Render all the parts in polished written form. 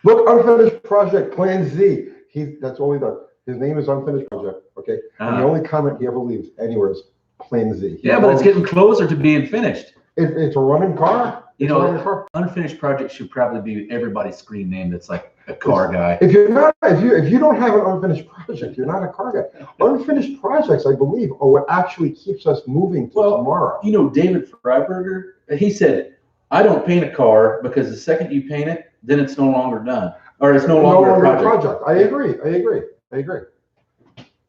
Look, unfinished project, Plan Z. That's all he does. His name is Unfinished Project, okay? And the only comment he ever leaves anywhere is Plan Z. Yeah, but it's getting closer to being finished. It's a running car. You know, unfinished project should probably be everybody's screen name that's like a car guy. If you don't have an unfinished project, you're not a car guy. Unfinished projects, I believe, are what actually keeps us moving to tomorrow. You know, David Freiberger, he said, I don't paint a car because the second you paint it, then it's no longer done. Or it's no longer a project. I agree.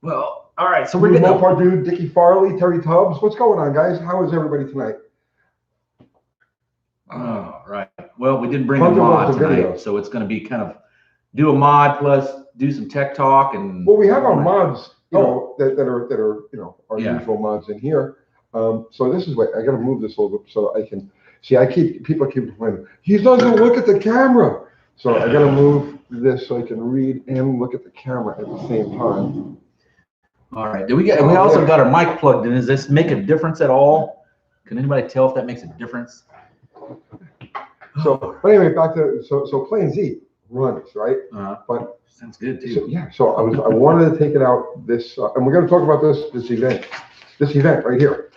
Well, all right, so we're getting Mopar dude, Dickie Farley, Terry Tubbs. What's going on, guys? How is everybody tonight? Oh, right. Well, we didn't bring a mod tonight, so it's going to be kind of do a mod plus do some tech talk and. Well, we have our mods, that are our usual mods in here. So this is what I got to move this a little bit so I can see. People keep complaining. He doesn't look at the camera, so I got to move this so I can read and look at the camera at the same time. All right. We also got our mic plugged in. Does this make a difference at all? Can anybody tell if that makes a difference? So, but anyway, back to so Plan Z runs, right? But sounds good too. So I wanted to take it out this, and we're going to talk about this event right here.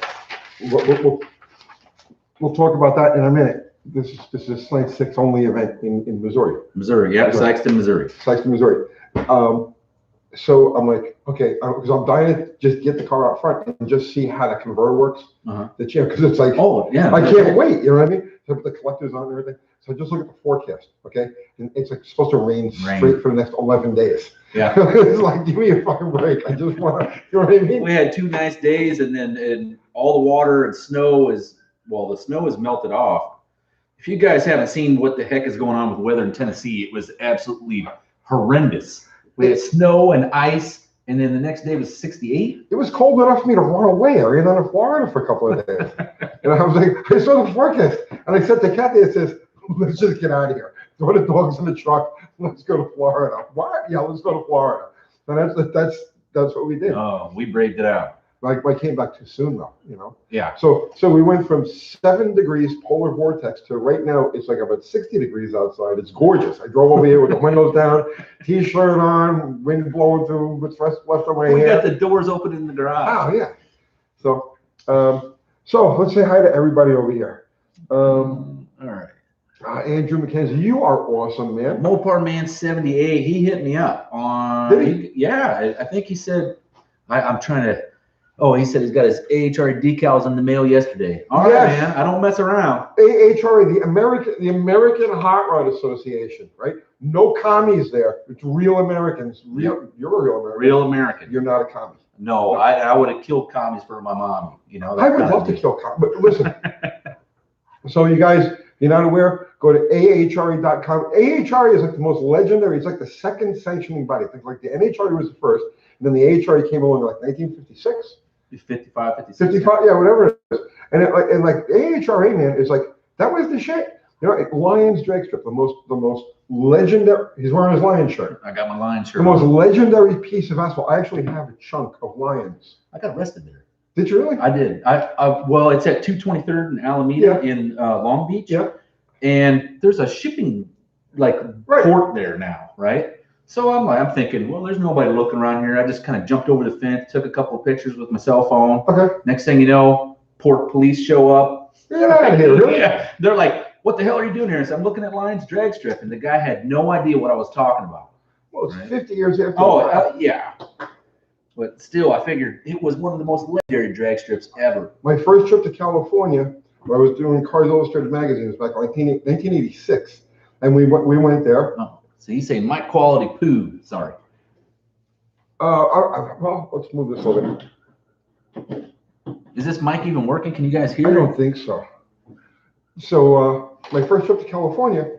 We'll talk about that in a minute. This is a Slant 6 only event in Missouri. Sikeston, Missouri. So I'm like, okay, because I'm dying to just get the car out front and just see how the converter works. Because it's like, I can't wait. You know what I mean? So put the collectors on and everything. So just look at the forecast, okay? And it's like supposed to rain straight for the next 11 days. Yeah. It's like, give me a fucking break. I just want to, you know what I mean? We had 2 nice days, and all the water and snow the snow is melted off. If you guys haven't seen what the heck is going on with weather in Tennessee, it was absolutely horrendous. We had snow and ice, and then the next day was 68. It was cold enough for me to run away. I ran out of Florida for a couple of days. And I was like, I saw the forecast, and I said to Kathy, it says, let's just get out of here. Throw the dogs in the truck. Let's go to Florida. What? Yeah, let's go to Florida. And that's what we did. Oh, we braved it out. Like I came back too soon though, Yeah. So we went from 7 degrees polar vortex to right now it's like about 60 degrees outside. It's gorgeous. I drove over here with the windows down, t-shirt on, wind blowing through what's left of my hair. We got the doors open in the garage. Oh yeah. So let's say hi to everybody over here. All right. Andrew McKenzie, you are awesome, man. Mopar Man 78. He hit me up on. Did he? Yeah, I think he said. I'm trying to. Oh, he said he's got his AHR decals in the mail yesterday. All right, man. I don't mess around. AHR, the American Hot Rod Association, right? No commies there. It's real Americans. You're a real American. Real American. You're not a commie. No, I would have killed commies for my mom. I would love to kill commies. But listen. So you guys, if you're not aware, go to ahre.com. AHR is like the most legendary. It's like the second sanctioning body. Think like the NHRA was the first, and then the AHRA came along in like 1956. 55, 56. 55, yeah, whatever it is. And like AHRA, man, is like, that was the shit. Lions drag strip, the most legendary, he's wearing his Lion shirt. I got my Lion shirt. The most legendary piece of asphalt. I actually have a chunk of Lions. I got arrested there. Did you really? I did. Well, it's at 223rd and Alameda in Long Beach. Yeah. And there's a shipping port there now, right? So I'm thinking, well, there's nobody looking around here. I just kind of jumped over the fence, took a couple of pictures with my cell phone. Okay. Next thing you know, port police show up. Get out of here, really? Yeah. They're like, what the hell are you doing here? I said, I'm looking at Lions drag strip. And the guy had no idea what I was talking about. Well, it's 50 years after. Oh, yeah. But still, I figured it was one of the most legendary drag strips ever. My first trip to California, where I was doing Cars Illustrated magazines back in 1986. And we went there. Oh. So he's saying Mike Quality poo. Sorry. Well, let's move this over. Is this mic even working? Can you guys hear? I don't think so. So my first trip to California,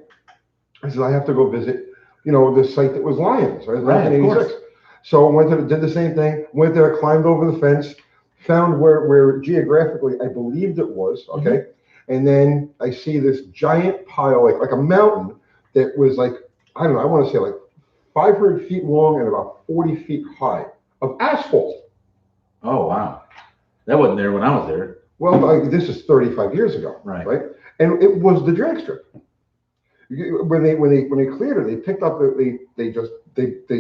I said I have to go visit, the site that was Lions, right? 1986. So I did the same thing. Went there, climbed over the fence, found where geographically I believed it was. Okay, Mm-hmm. And then I see this giant pile, like a mountain that was like, I don't know, I want to say like 500 feet long and about 40 feet high of asphalt. Oh, wow. That wasn't there when I was there. Well, this is 35 years ago. Right. And it was the drag strip. When they cleared it, they picked up they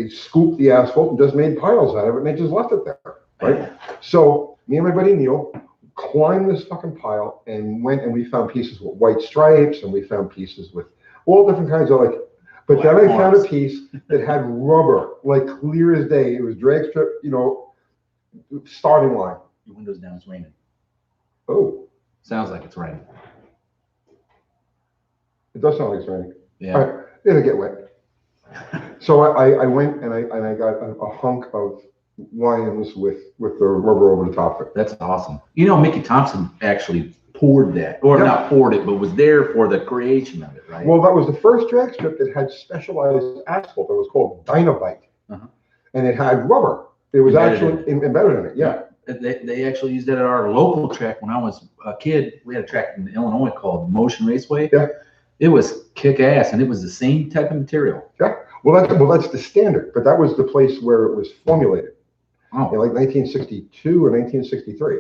scooped the asphalt and just made piles out of it, and they just left it there, right? So me and my buddy Neil climbed this fucking pile and went, and we found pieces with white stripes, and we found pieces with all different kinds of like. But then I found a piece that had rubber, like clear as day. It was drag strip, starting line. Your windows down, it's raining. Oh, sounds like it's raining. It does sound like it's raining. Yeah. All right, it'll get wet. So I went and I got a hunk of lions with the rubber over the top of it. That's awesome. Mickey Thompson actually poured that, or not poured it, but was there for the creation of it, right? Well, that was the first drag strip that had specialized asphalt. It was called Dynabite, and it had rubber. It was actually embedded in it. Yeah. They actually used that at our local track when I was a kid. We had a track in Illinois called Motion Raceway. Yeah. It was kick ass, and it was the same type of material. Yeah. Well, that's the standard, but that was the place where it was formulated. Oh. In like 1962 or 1963.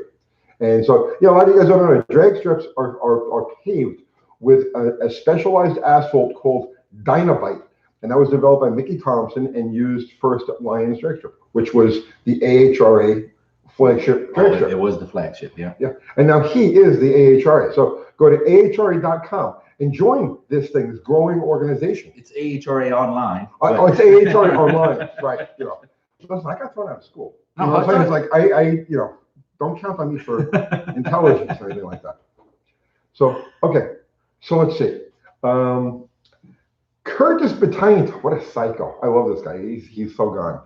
And so, a lot of you guys don't know, drag strips are paved with a specialized asphalt called Dynabite. And that was developed by Mickey Thompson and used first at Lions drag strip, which was the AHRA flagship drag strip. It was the flagship, yeah. Yeah. And now he is the AHRA. So go to ahra.com and join this growing organization. It's AHRA online. It's AHRA online, right. Listen, I got thrown out of school. What I'm saying is like, I don't count on me for intelligence or anything like that. So, okay. So let's see. Curtis Betaint, what a psycho. I love this guy. He's so gone.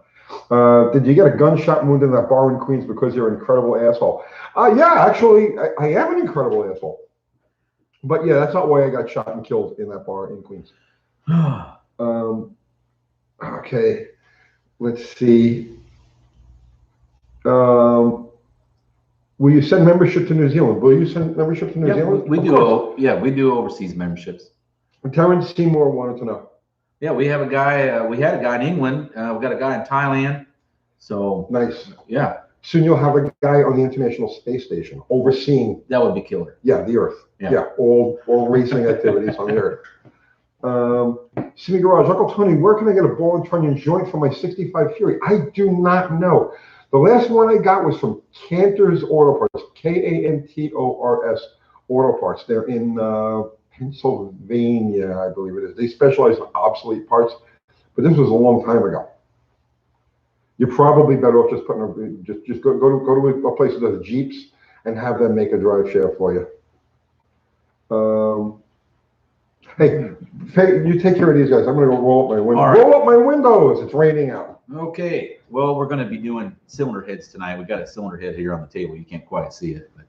Did you get a gunshot wound in that bar in Queens because you're an incredible asshole? Yeah, actually, I am an incredible asshole. But yeah, that's not why I got shot and killed in that bar in Queens. Okay. Let's see. Will you send membership to New Zealand? Will you send membership to New Zealand? We do. We do overseas memberships. Terrence Seymour wanted to know. Yeah, we have a guy. We had a guy in England. We got a guy in Thailand. So nice. Yeah. Soon you'll have a guy on the International Space Station overseeing. That would be killer. Yeah, the Earth. Yeah, all racing activities on the Earth. Simi Garage, Uncle Tony, where can I get a ball and trunnion joint for my 65 Fury? I do not know. The last one I got was from Cantor's Auto Parts, Kantors Auto Parts. They're in Pennsylvania, I believe it is. They specialize in obsolete parts, but this was a long time ago. You're probably better off just putting just go to a place that does Jeeps and have them make a drive shaft for you. Hey, you take care of these guys. I'm gonna go roll up my windows. Right. Roll up my windows. It's raining out. Okay. Well, we're gonna be doing cylinder heads tonight. We got a cylinder head here on the table. You can't quite see it, but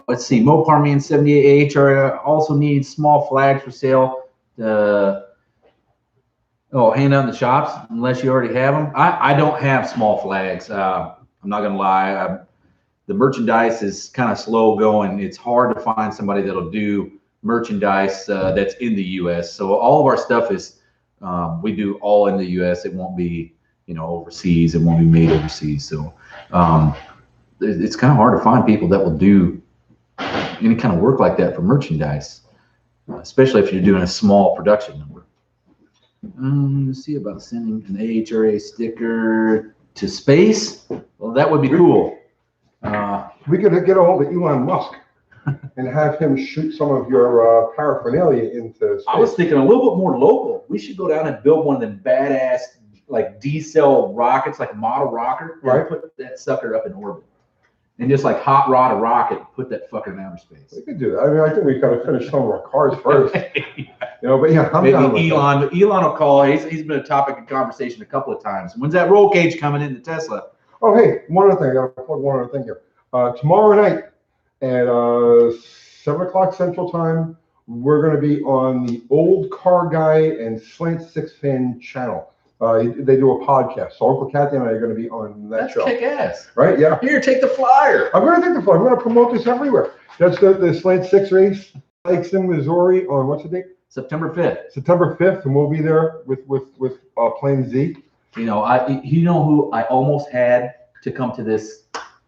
let's see. Mopar Man 78 AHR also needs small flags for sale. Hand out in the shops unless you already have them. I don't have small flags. I'm not gonna lie. The merchandise is kind of slow going. It's hard to find somebody that'll do merchandise that's in the U.S. So all of our stuff is we do all in the U.S. It won't be overseas. It won't be made overseas. So it's kind of hard to find people that will do any kind of work like that for merchandise, especially if you're doing a small production number. Let's see about sending an AHRA sticker to space. Well, that would be cool. We could get a hold of Elon Musk and have him shoot some of your paraphernalia into space. I was thinking a little bit more local. We should go down and build one of them badass like D-cell rockets, like a model rocket, right? And put that sucker up in orbit. And just like hot rod a rocket, put that fucker in outer space. We could do that. I mean, I think we got to finish some of our cars first. But yeah, I'm maybe down with Elon. But Elon will call. He's been a topic of conversation a couple of times. When's that roll cage coming into Tesla? Oh, hey, one other thing. I got to plug one other thing here. Tomorrow night at 7 o'clock Central Time, we're going to be on the Old Car Guy and Slant Six Fan channel. They do a podcast. So Uncle Kathy and I are going to be on that show. That's kick ass. Right? Yeah. Here, take the flyer. I'm going to take the flyer. I'm going to promote this everywhere. That's the Slant Six race, Lexington, Missouri on what's the date? September 5th. September 5th, and we'll be there with Plane Z. You know who I almost had to come to this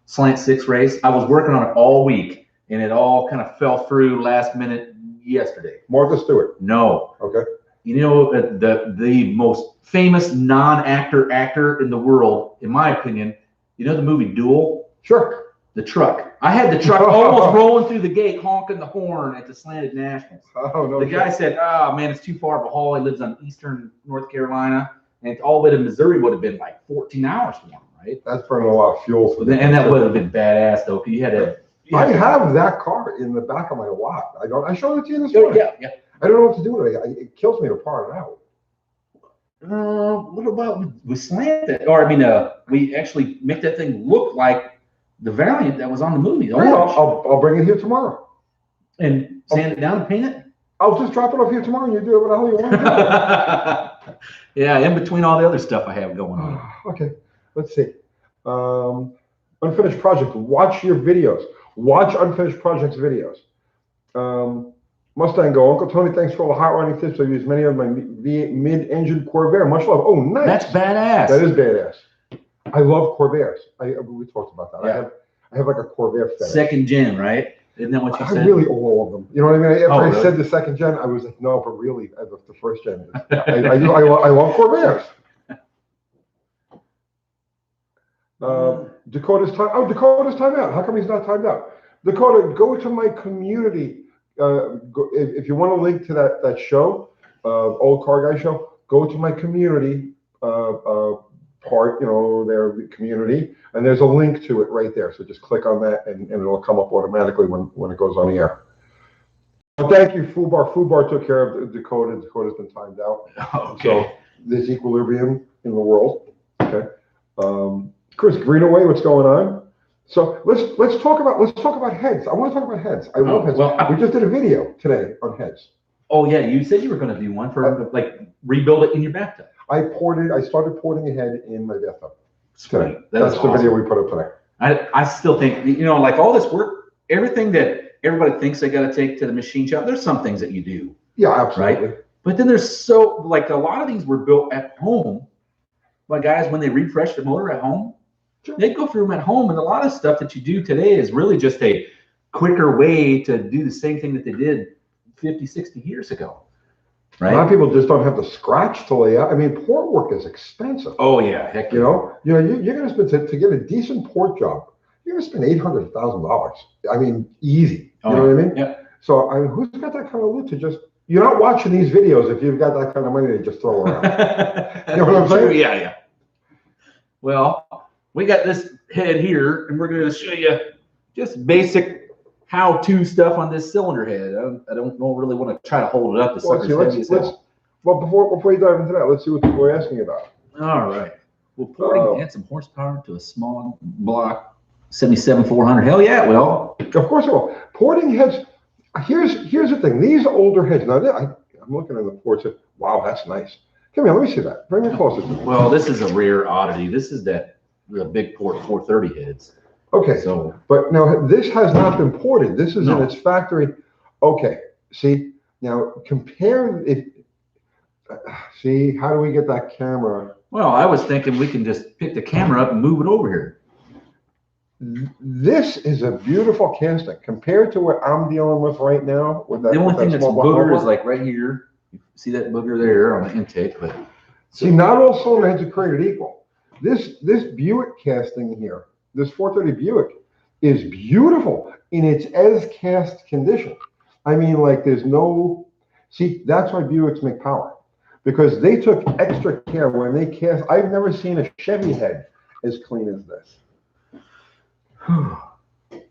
Slant Six race? I was working on it all week, and it all kind of fell through last minute. yesterday. Martha Stewart. No. Okay. You know, the most famous non-actor in the world, in my opinion, you know the movie Duel? Sure. The truck. I had the truck almost rolling through the gate, honking the horn at the Slanted Nationals. Oh, no. The guy said, "Oh man, it's too far of a haul. He lives on eastern North Carolina, and all the way to Missouri would have been like 14 hours for him, right?" That's burning a lot of fuel for them. And that would have been badass though, because you had to. I have that car in the back of my lot. I showed it to you this Oh, morning. yeah. I don't know what to do with it. It kills me to part it out. What about we slant it? Or I mean, we actually make that thing look like the Valiant that was on the movie. Great, I'll bring it here tomorrow. And sand it down and paint it? I'll just drop it off here tomorrow and you do it whatever the hell you want to do. Yeah, in between all the other stuff I have going on. Okay, let's see. Unfinished project. Watch your videos. Watch Unfinished Projects videos. Mustang Go. Uncle Tony, thanks for all the hot rodding tips. I've used many of my mid-engine Corvair. Much love. Oh, nice. That's badass. That is badass. I love Corvairs. We talked about that. Yeah. I have like a Corvair fetish. Second gen, right? Isn't that what you said? I really own all of them. You know what I mean? After I really? said the second gen, I was like, no, but really, the first gen. I love Corvairs. Dakota's time. Oh, Dakota's timed out. How come he's not timed out? Dakota, go to my community. If you want to link to that show, Old Car Guy show, go to my community part, their community, and there's a link to it right there. So just click on that, and it'll come up automatically when it goes on the air. Well, thank you, Fubar. Fubar took care of Dakota. Dakota's been timed out. Okay. So there's equilibrium in the world. Okay. Chris Greenaway, what's going on? So let's talk about heads. I want to talk about heads. I love heads. Well, we just did a video today on heads. Oh yeah, you said you were going to do one for like rebuild it in your bathtub. I started porting a head in my bathtub today. Sweet. That's the awesome. video we put up today. I still think, like all this work, everything that everybody thinks they got to take to the machine shop, there's some things that you do. Yeah, absolutely. Right? But then there's like a lot of these were built at home by guys when they refresh the motor at home. Sure. They go through them at home, and a lot of stuff that you do today is really just a quicker way to do the same thing that they did 50, 60 years ago. Right? A lot of people just don't have the scratch to lay out. I mean, port work is expensive. Oh yeah, heck yeah. You're going to spend to get a decent port job. You're going to spend $800,000. I mean, easy. You know what I mean? Yeah. So who's got that kind of loot to just? You're not watching these videos if you've got that kind of money to just throw around. You know what I'm saying? Yeah. Well, we got this head here, and we're going to show you just basic how-to stuff on this cylinder head. I don't really want to try to hold it up. Well, before you dive into that, let's see what people are asking about. All right. Well, porting add some horsepower to a small block 77-400. Hell yeah, well. Of course it will. Porting heads. Here's the thing. These older heads. Now, I'm looking at the ports. Wow, that's nice. Come here, let me see that. Bring it closer to me. Well, this is a rare oddity. This is the big port 430 heads. Okay. So, but now this has not been ported. This is in its factory. Okay. See, now compare it. See, how do we get that camera? Well, I was thinking we can just pick the camera up and move it over here. This is a beautiful casting compared to what I'm dealing with right now. With that, the only thing that's a booger is is like right here. You see that booger there on the intake, but see, not all cylinder heads are created equal. This Buick casting here, this 430 Buick, is beautiful in its as cast condition. I mean, like there's no. See, that's why Buicks make power, because they took extra care when they cast. I've never seen a Chevy head as clean as this.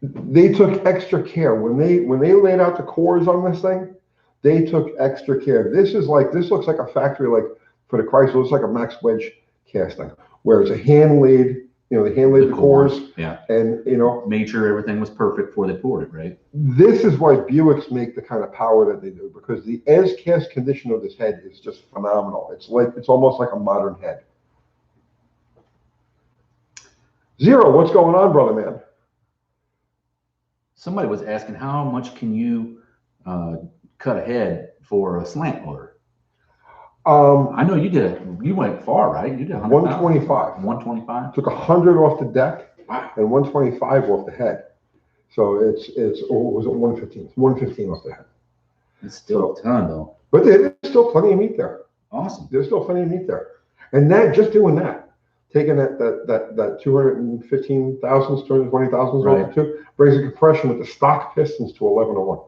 They took extra care when they laid out the cores on this thing. They took extra care. This looks like a factory, like for the Chrysler, looks like a Max Wedge casting, where it's a hand laid. They hand laid the cores. Yeah. And made sure everything was perfect before they poured it, right? This is why Buicks make the kind of power that they do, because the as cast condition of this head is just phenomenal. It's almost like a modern head. Zero, what's going on, brother man? Somebody was asking how much can you cut a head for a slant motor? I know you did it. You went far, right? You did 125. 125. Took 100 off the deck. Wow. And 125 off the head. So was it 115? 115 off the head. It's still a ton though. But there's still plenty of meat there. Awesome. There's still plenty of meat there. And that, just doing that, taking that 215,000, 220,000 Right. brings the compression with the stock pistons to 11:1.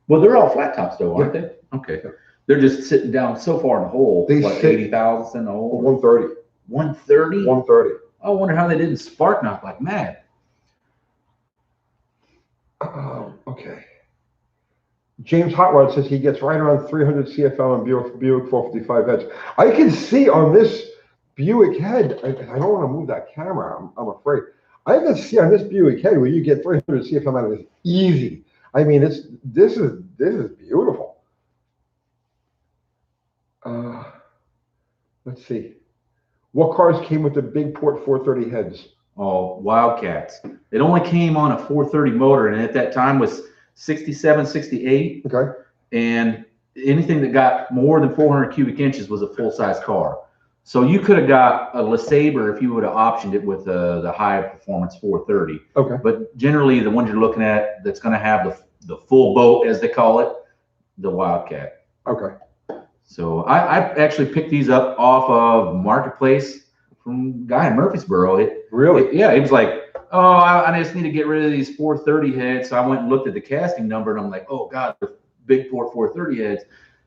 Well, they're all flat tops though, aren't they? Okay. Yeah. They're just sitting down so far in the hole. They What, sit- 80,000 in the hole? 130. 130? 130. I wonder how they didn't spark knock like mad. Okay. James Hotrod says he gets right around 300 CFL and Buick 455 heads. I can see on this Buick head, I don't want to move that camera, I'm afraid. I can see on this Buick head where you get 300 CFM out of this easy. I mean, this is beautiful. Let's see. What cars came with the big port 430 heads? Oh, Wildcats. It only came on a 430 motor, and at that time was 67, 68. Okay. And anything that got more than 400 cubic inches was a full-size car. So you could have got a LeSabre if you would have optioned it with the high performance 430. Okay. But generally, the ones you're looking at that's going to have the full boat, as they call it, the Wildcat. Okay. So I actually picked these up off of Marketplace from a guy in Murfreesboro. Really? Yeah, he was like, oh, I just need to get rid of these 430 heads. So I went and looked at the casting number, and I'm like, oh, God, they're big port 430 heads.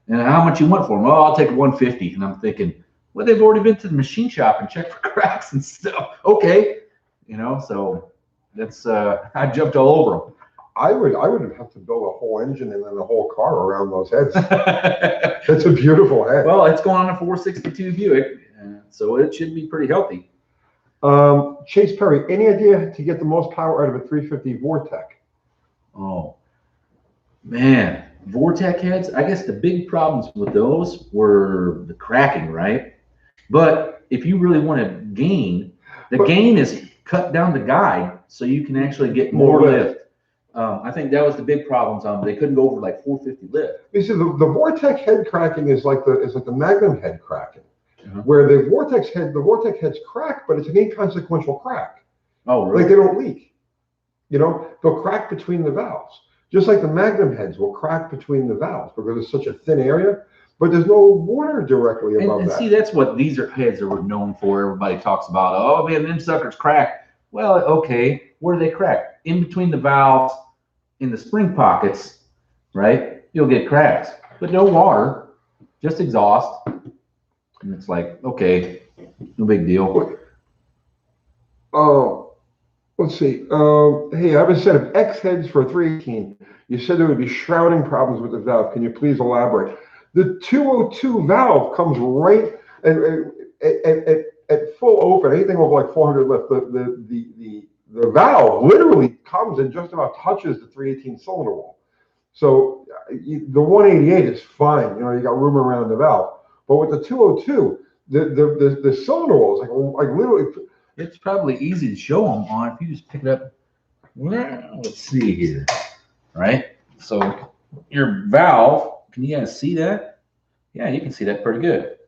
And how much you want for them? Oh, I'll take 150. And I'm thinking, well, they've already been to the machine shop and checked for cracks and stuff. Okay. So that's, I jumped all over them. I would have to build a whole engine and then a whole car around those heads. It's a beautiful head. Well, it's going on a 462 Buick, so it should be pretty healthy. Chase Perry, any idea to get the most power out of a 350 Vortec? Oh, man. Vortec heads, I guess the big problems with those were the cracking, right? But if you really want to gain, gain is cut down the guide so you can actually get more lift. I think that was the big problems on them. They couldn't go over like 450 lift. You see, the Vortec head cracking is like the Magnum head cracking, Uh-huh. where the Vortec heads crack, but it's an inconsequential crack. Oh, really? Like they don't leak. They'll crack between the valves. Just like the Magnum heads will crack between the valves because it's such a thin area, but there's no water directly above and that. See, that's what these are heads that we're known for. Everybody talks about, oh man, them suckers crack. Well, okay, where do they crack? In between the valves, in the spring pockets, right? You'll get cracks, but no water, just exhaust. And it's like, okay, no big deal. Let's see. Hey, I have a set of X heads for a 318. You said there would be shrouding problems with the valve. Can you please elaborate? The 202 valve comes right at full open. Anything over like 400 lift. The valve literally comes and just about touches the 318 cylinder wall. So the 188 is fine. You got room around the valve. But with the 202, the cylinder wall is like literally. It's probably easy to show them on if you just pick it up. Well, let's see here, right? So your valve, can you guys see that? Yeah, you can see that pretty good.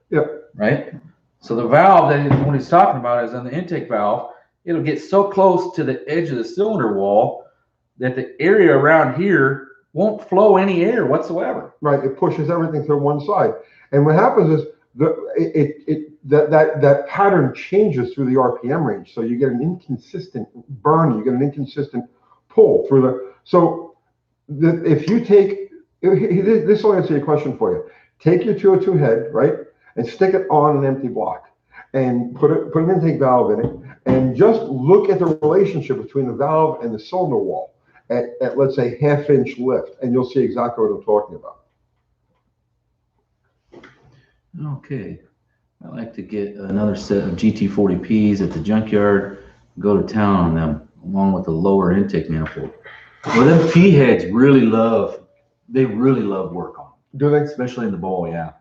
Yep. Right? So the valve that what he's talking about is on the intake valve. It'll get so close to the edge of the cylinder wall that the area around here won't flow any air whatsoever. Right. It pushes everything to one side. And what happens is that pattern changes through the RPM range. So you get an inconsistent burn, you get an inconsistent pull through the. So if you take, this will answer your question for you. Take your 202 head, right, and stick it on an empty block and put an intake valve in it and just look at the relationship between the valve and the cylinder wall at let's say half-inch lift, and you'll see exactly what I'm talking about. Okay. I like to get another set of GT40Ps at the junkyard, go to town on them, along with the lower intake manifold. Well, them P heads really love work on them. Do they? Especially in the bowl, yeah.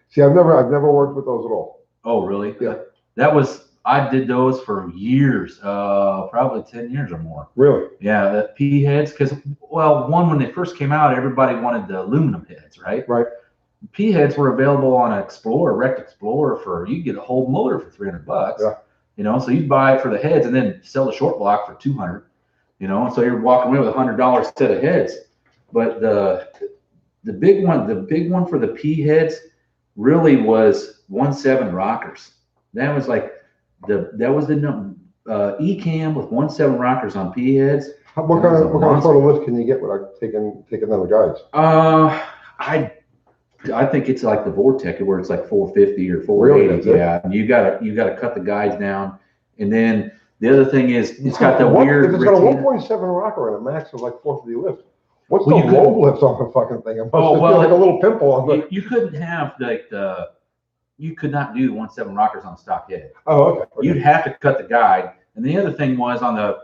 See, I've never worked with those at all. Oh, really? Yeah. I did those for years, probably 10 years or more. Really? Yeah, the P heads, because, well, when they first came out, everybody wanted the aluminum heads, right? Right. P heads were available on an Explorer, wrecked Explorer you get a whole motor for $300. Yeah. So you'd buy it for the heads and then sell the short block for $200. So you're walking away with $100 set of heads. But the big one for the P heads really was 1.7 rockers. That was like that was the E cam with 1.7 rockers on P heads. What kind of total lift can you get without taking down the guides? I think it's like the Vortec where it's like 450 or 480. Really? Yeah, and you gotta cut the guides down, and then the other thing is it's got the weird. If it's got a 1.7 rocker and a max of like 450 lift, what's the low lift on the fucking thing? It must feel like a little pimple on the. You couldn't have like you could not do 1.7 rockers on the stock head. Oh, okay. You'd have to cut the guide, and the other thing was on the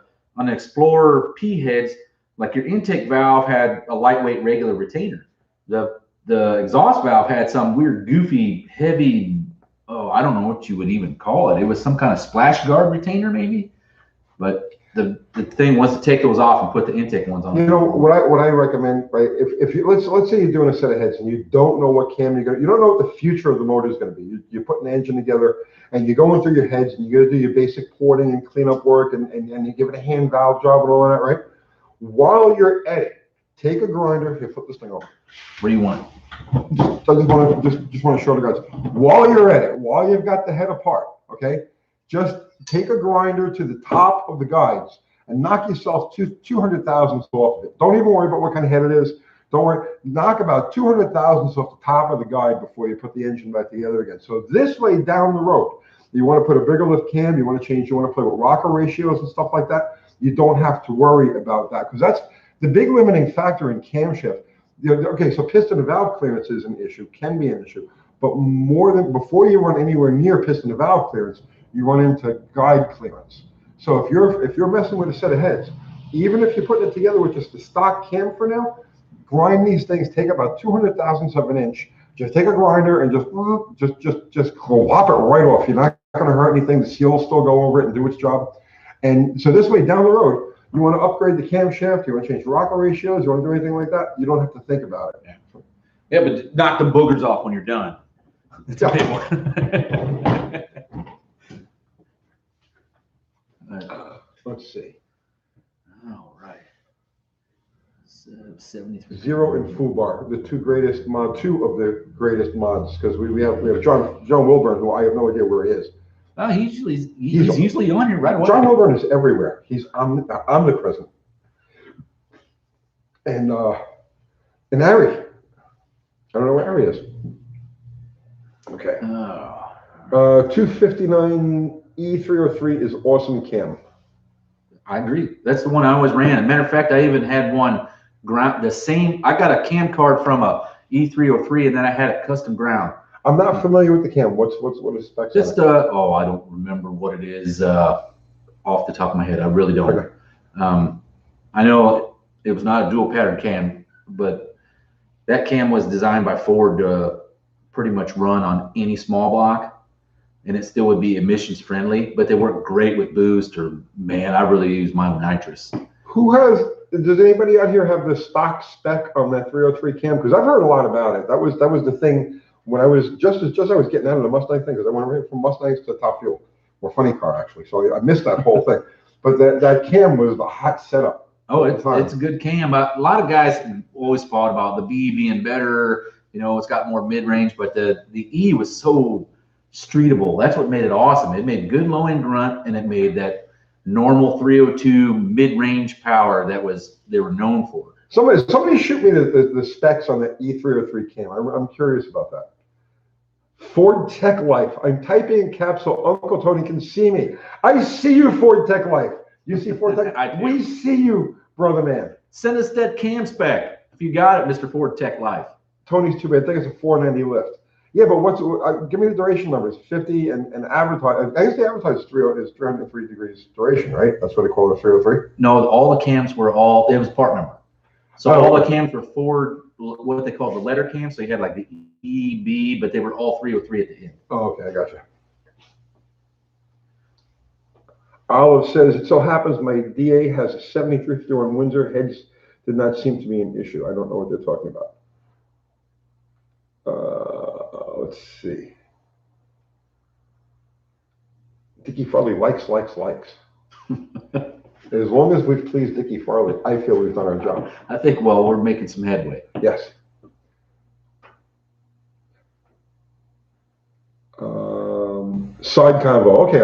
Explorer P heads, like your intake valve had a lightweight regular retainer. The exhaust valve had some weird, goofy, heavy, I don't know what you would even call it. It was some kind of splash guard retainer, maybe. But the thing was to take those off and put the intake ones on. You know what I recommend, right? If you let's say you're doing a set of heads and you don't know what cam you don't know what the future of the motor is going to be. You're putting the engine together and you're going through your heads and you got to do your basic porting and cleanup work and you give it a hand valve job and all that, right? While you're at it, take a grinder. Here, flip this thing over. What do you want? So I just want to show the guys. While you're at it, while you've got the head apart, okay, just take a grinder to the top of the guides and knock yourself 200 thousandths off of it. Don't even worry about what kind of head it is. Don't worry. Knock about 200 thousandths off the top of the guide before you put the engine back together again. So this way down the road, you want to put a bigger lift cam, you want to play with rocker ratios and stuff like that. You don't have to worry about that because that's the big limiting factor in camshaft. Okay, so piston and valve clearance is an issue, can be an issue, but before you run anywhere near piston and valve clearance, you run into guide clearance. So if you're messing with a set of heads, even if you're putting it together with just the stock cam for now, grind these things, take about 200 thousandths of an inch. Just take a grinder and just lop it right off. You're not going to hurt anything. The seal will still go over it and do its job. And so this way down the road, you want to upgrade the camshaft, you want to change rocker ratios, you want to do anything like that, you don't have to think about it. Yeah, but knock the boogers off when you're done. It's a bit more. Let's see. All right. 73. Zero and Fubar, the two of the greatest mods, because we have John Wilburn, who I have no idea where he is. He's usually on here right away. John Wilburn is everywhere. He's omnipresent. And Ari, I don't know where Ari is. Okay. 259 E303 is awesome cam. I agree. That's the one I always ran. Matter of fact, I even had one ground I got a cam card from a E303, and then I had it custom ground. I'm not familiar with the cam. What is specs? Just I don't remember what it is off the top of my head. I really don't. Okay. I know it was not a dual pattern cam, but that cam was designed by Ford to pretty much run on any small block, and it still would be emissions friendly. But they work great with boost. Or man, I really use mine with nitrous. Does anybody out here have the stock spec on that 303 cam? Because I've heard a lot about it. That was the thing. When I was just I was getting out of the Mustang thing, because I went right from Mustangs to Top Fuel, or Funny Car actually. So I missed that whole thing. But that cam was the hot setup. Oh, it's a good cam. But a lot of guys always thought about the B being better. You know, it's got more mid range, but the E was so streetable. That's what made it awesome. It made good low end grunt, and it made that normal 302 mid range power they were known for. Somebody shoot me the specs on the E303 cam. I'm curious about that. Ford Tech Life. I'm typing in caps so Uncle Tony can see me. I see you, Ford Tech Life. You see Ford Tech? We see you, brother man. Send us that cam spec if you got it, Mr. Ford Tech Life. Tony's too bad. I think it's a 490 lift. Yeah, but give me the duration numbers. 50 and advertise. I guess the advertised is 303 degrees duration, right? That's what they call it, 303. No, all the cams it was part number. So all the cams were Ford, what they call the letter cams. So you had like the E, B, but they were all 303 at the end. Oh, okay, I gotcha. Olive says, it so happens my DA has a 7351 Windsor. Heads did not seem to be an issue. I don't know what they're talking about. Let's see. Dickie Farley likes. As long as we've pleased Dickie Farley, I feel we've done our job. I think, we're making some headway. Yes. Side convo. Okay,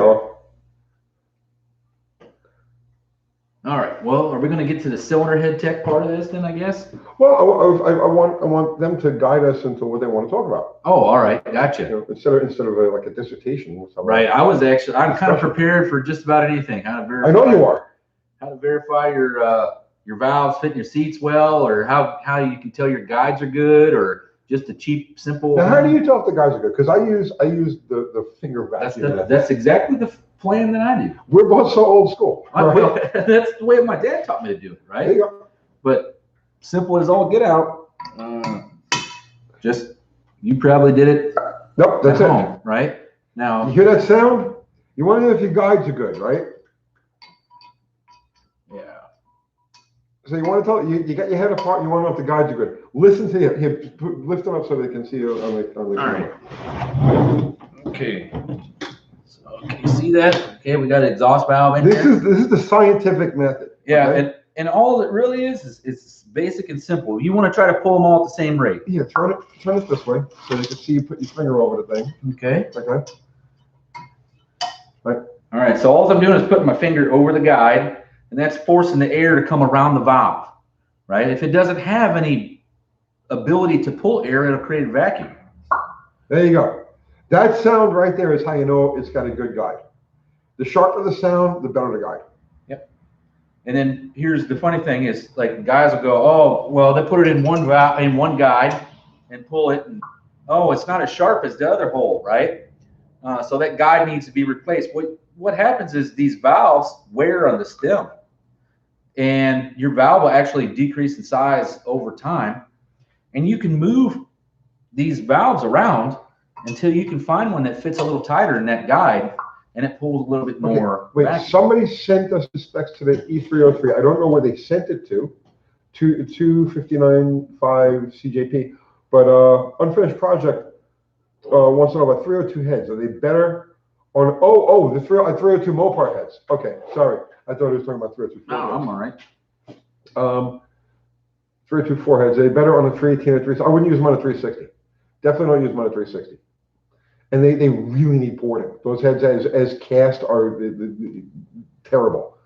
All right. Well, are we going to get to the cylinder head tech part of this then, I guess? well, I want them to guide us into what they want to talk about. Oh, all right. Gotcha. Instead of like a dissertation. Right. I'm kind of prepared for just about anything. How to verify. I know you are. How to verify your valves fit in your seats well, or how you can tell your guides are good, or just a cheap, simple. Now, how do you tell if the guides are good? Because I use the finger vacuum. That's exactly the plan that I do. We're both so old school. Right? That's the way my dad taught me to do it, right? There you go. But simple as all get out. Just you probably did it. Nope, that's it. Right now, you hear that sound? You want to know if your guides are good, right? Yeah. So you want to tell you got your head apart. You want to know if the guides are good. Listen to him. Here, lift them up so they can see you on the camera. Right. Okay. So can you see that? Okay, we got an exhaust valve in there. This is the scientific method. Yeah, okay? and all it really is basic and simple. You want to try to pull them all at the same rate. Yeah, turn it this way so they can see you put your finger over the thing. Okay. Okay. Right. All right. So all I'm doing is putting my finger over the guide, and that's forcing the air to come around the valve. Right. If it doesn't have any ability to pull air, it'll create a vacuum. There you go. That sound right there is how you know it's got a good guide. The sharper the sound, the better the guide. Yep. And then here's the funny thing is, like, guys will go, oh, well, they put it in one guide and pull it, and oh, it's not as sharp as the other hole, right? So that guide needs to be replaced. What happens is these valves wear on the stem, and your valve will actually decrease in size over time, and you can move these valves around until you can find one that fits a little tighter in that guide, and it pulls a little bit more. Wait, vacuum. somebody sent us the specs to the E303. I don't know where they sent it to 259.5 CJP, but unfinished project wants to know about 302 heads. Are they better on the 302 Mopar heads? Okay, sorry, I thought he was talking about 302. No, I'm all right. 324 heads. Are they better on a 318 or 360? I wouldn't use them on a 360. Definitely don't use them on a 360. And they really need porting. Those heads as cast are terrible.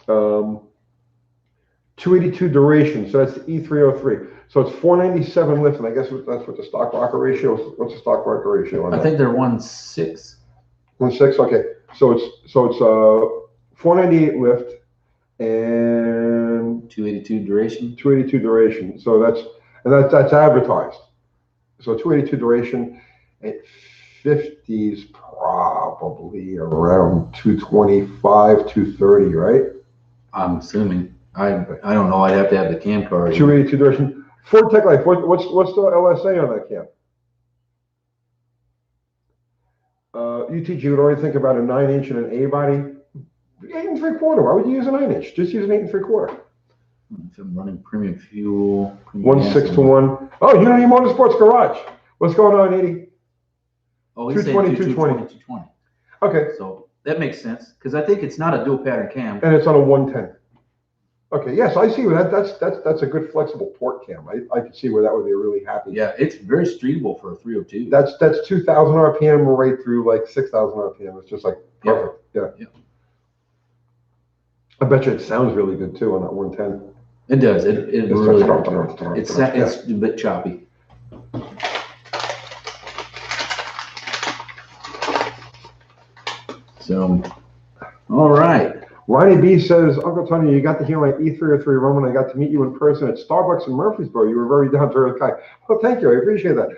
282 duration, so that's the E303. So it's 497 lift, and I guess that's what the stock rocker ratio is. What's the stock rocker ratio on that? I think they're 1.6. 1.6. Okay, so it's 498 lift and 282 duration. 282 duration. So that's advertised. So 282 duration at 50s probably around 225, 230, right? I'm assuming. I don't know. I'd have to have the cam card. 282 duration. Ford Tech Life. What's the LSA on that cam? UTG would already think about a 9-inch and an A body. 8 3/4. Why would you use a 9-inch? Just use an 8 3/4. If I'm running premium fuel. 1.6 to 1. Oh, Unity Motorsports Garage. What's going on, 80? Oh, he's 220, 220. Okay. So that makes sense because I think it's not a dual pattern cam. And it's on a 110. Okay, yes, I see that. That's a good flexible port cam. I can see where that would be a really happy. Yeah, it's very streetable for a 302. That's 2,000 RPM right through like 6,000 RPM. It's just like perfect. Yeah. I bet you it sounds really good too on that 110. It does. It really. It's a bit choppy. So, all right. Ronnie B says, Uncle Tony, you got to hear my E303 Roman. I got to meet you in person at Starbucks in Murfreesboro. You were very down to earth guy. Well, thank you. I appreciate that.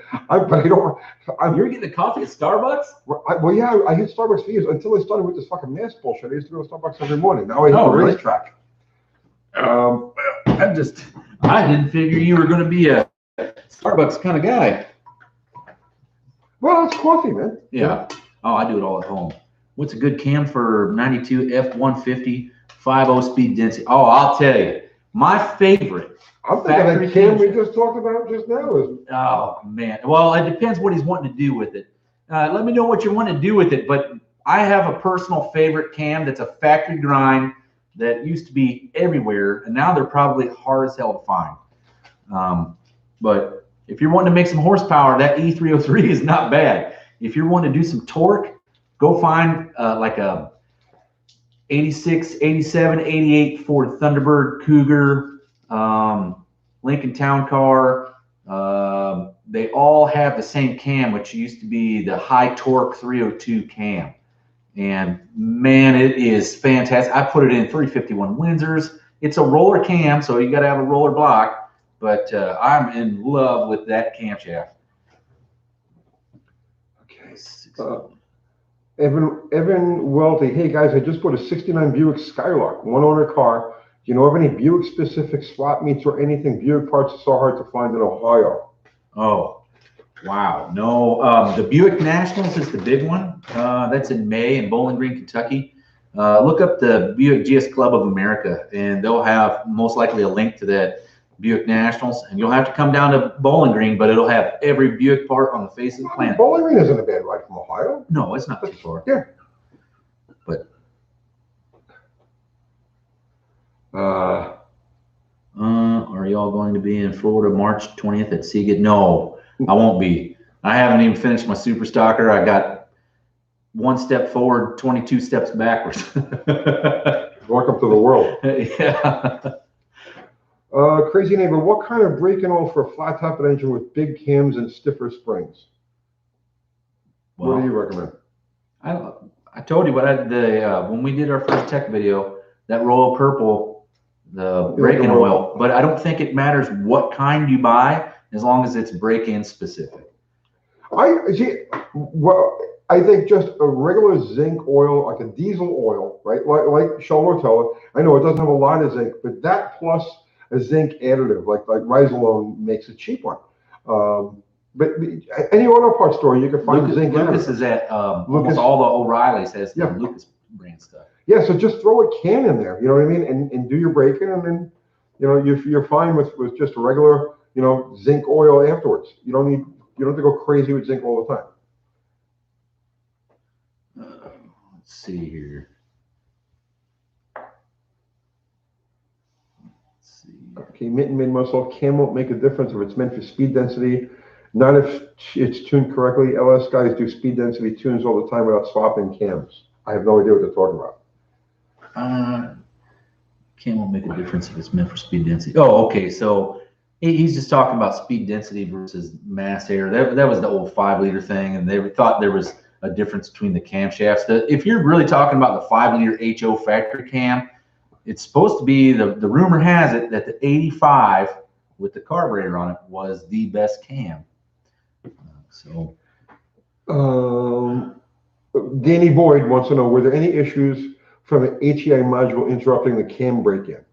You're getting the coffee at Starbucks? Well, yeah, I hit Starbucks for years until I started with this fucking mask bullshit. I used to go to Starbucks every morning. Now I hit the racetrack. I didn't figure you were going to be a Starbucks kind of guy. Well, it's coffee, man. Yeah. Oh, I do it all at home. What's a good cam for 92 F150 5.0 speed density? Oh, I'll tell you, my favorite. I'm thinking that cam we just talked about just now is. Oh man, well, it depends what he's wanting to do with it. Let me know what you want to do with it. But I have a personal favorite cam that's a factory grind that used to be everywhere, and now they're probably hard as hell to find. But if you're wanting to make some horsepower, that E303 is not bad. if you're wanting to do some torque, go find like a 86, 87, 88 Ford Thunderbird, Cougar, Lincoln Town Car. They all have the same cam, which used to be the high torque 302 cam. And man, it is fantastic. I put it in 351 Windsors. It's a roller cam, so you got to have a roller block. But I'm in love with that camshaft. Okay. Evan Welty, hey guys, I just bought a '69 Buick Skylark, one owner car. Do you know of any Buick specific swap meets or anything? Buick parts are so hard to find in Ohio. Oh, wow. No, the Buick Nationals is the big one. That's in May in Bowling Green, Kentucky. Look up the Buick GS Club of America, and they'll have most likely a link to that Buick Nationals. And you'll have to come down to Bowling Green, but it'll have every Buick part on the face of the planet. Bowling Green isn't a bad ride from Ohio. No, it's not too far. Yeah. But are y'all going to be in Florida March 20th at Seagate? No, I won't be. I haven't even finished my Super Stalker. I got 1 step forward, 22 steps backwards. Welcome to the world. Yeah. Crazy neighbor, what kind of brake and oil for a flat topped engine with big cams and stiffer springs? Well, what do you recommend? I told you what I did when we did our first tech video, that Royal Purple, the brake-in oil, but I don't think it matters what kind you buy as long as it's break-in specific. I think just a regular zinc oil, like a diesel oil, right? Like Shell Rotella. I know it doesn't have a lot of zinc, but that plus a zinc additive, like Rizalone, makes a cheap one. But any auto parts store, you can find zinc. Lucas is at almost all the O'Reillys has the Lucas brand stuff. Yeah, so just throw a can in there, you know what I mean, and do your break-in, and then you're fine with just a regular zinc oil afterwards. You don't have to go crazy with zinc all the time. Let's see here. Okay, Mitten made myself. Cam won't make a difference if it's meant for speed density, not if it's tuned correctly. LS guys do speed density tunes all the time without swapping cams. I have no idea what they're talking about. Cam won't make a difference if it's meant for speed density. Oh, okay. So he's just talking about speed density versus mass air. That was the old 5-liter thing, and they thought there was a difference between the camshafts. If you're really talking about the 5-liter HO factory cam, it's supposed to be, the rumor has it that the 85 with the carburetor on it was the best cam. Danny Boyd wants to know, were there any issues from the HEI module interrupting the cam break-in?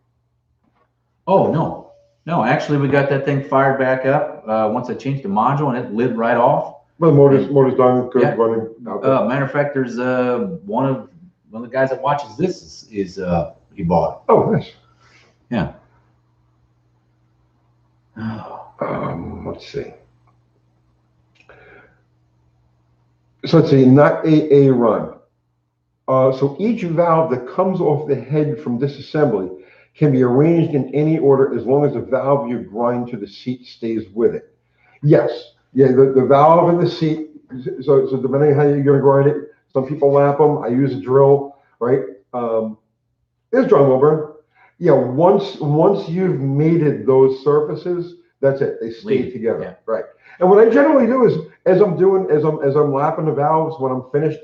Oh, no. No, actually, we got that thing fired back up once I changed the module, and it lit right off. Well, the motor's done, good, running. Matter of fact, there's one of the guys that watches this is he bought it. Oh, nice. Yeah. Let's see. So let's see, not AA run. So each valve that comes off the head from disassembly can be arranged in any order as long as the valve you grind to the seat stays with it. Yes. Yeah, the valve and the seat. So depending on how you're going to grind it, some people lap them. I use a drill, right? There's John Wilburn. Yeah, once you've mated those surfaces, that's it. They stay together, yeah. Right? And what I generally do is, as I'm lapping the valves when I'm finished,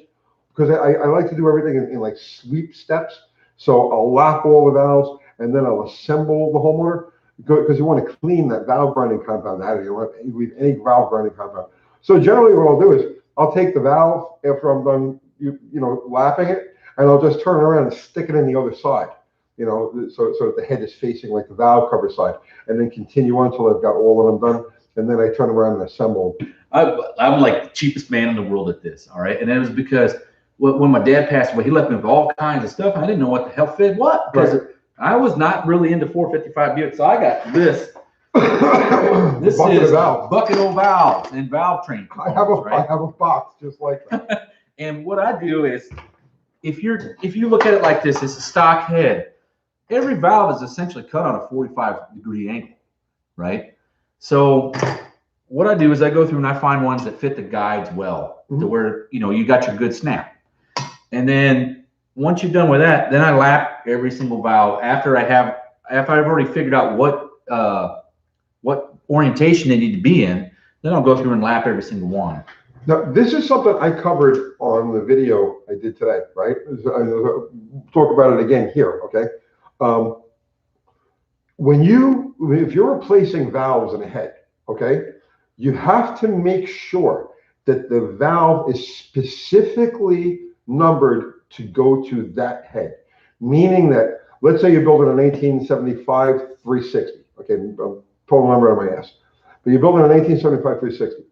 because I like to do everything in like sweep steps. So I'll lap all the valves and then I'll assemble the whole motor, because you want to clean that valve grinding compound out of it. You don't want to leave any valve grinding compound. So generally, what I'll do is I'll take the valve after I'm done, lapping it, and I'll just turn it around and stick it in the other side. So that the head is facing like the valve cover side, and then continue on until I've got all of them done, and then I turn around and assemble. I'm like the cheapest man in the world at this, all right? And it was because when my dad passed away, he left me with all kinds of stuff. I didn't know what the hell fit what, because I was not really into 455 Buick, so I got this. This is bucket of valves and valve train. I have a box just like that. And what I do is, if you look at it like this, it's a stock head. Every valve is essentially cut on a 45-degree angle, right? So what I do is I go through and I find ones that fit the guides well, to where, you know, you got your good snap. And then once you're done with that, then I lap every single valve after I've already figured out what orientation they need to be in. Then I'll go through and lap every single one. Now, this is something I covered on the video I did today, right? I'll talk about it again here, okay? If you're replacing valves in a head, okay, you have to make sure that the valve is specifically numbered to go to that head. Meaning that, let's say you're building an 1875 360, okay, total number on my ass, but you're building an 1875 360.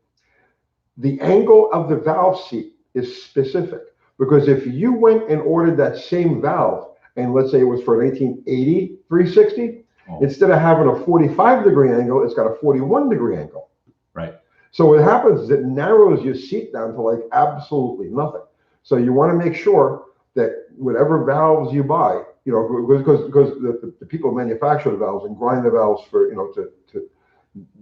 The angle of the valve seat is specific, because if you went and ordered that same valve, and let's say it was for an 1880 360, instead of having a 45-degree angle, it's got a 41-degree angle. Right. So what happens is it narrows your seat down to like absolutely nothing. So you want to make sure that whatever valves you buy, you know, because the people who manufacture the valves and grind the valves for, you know,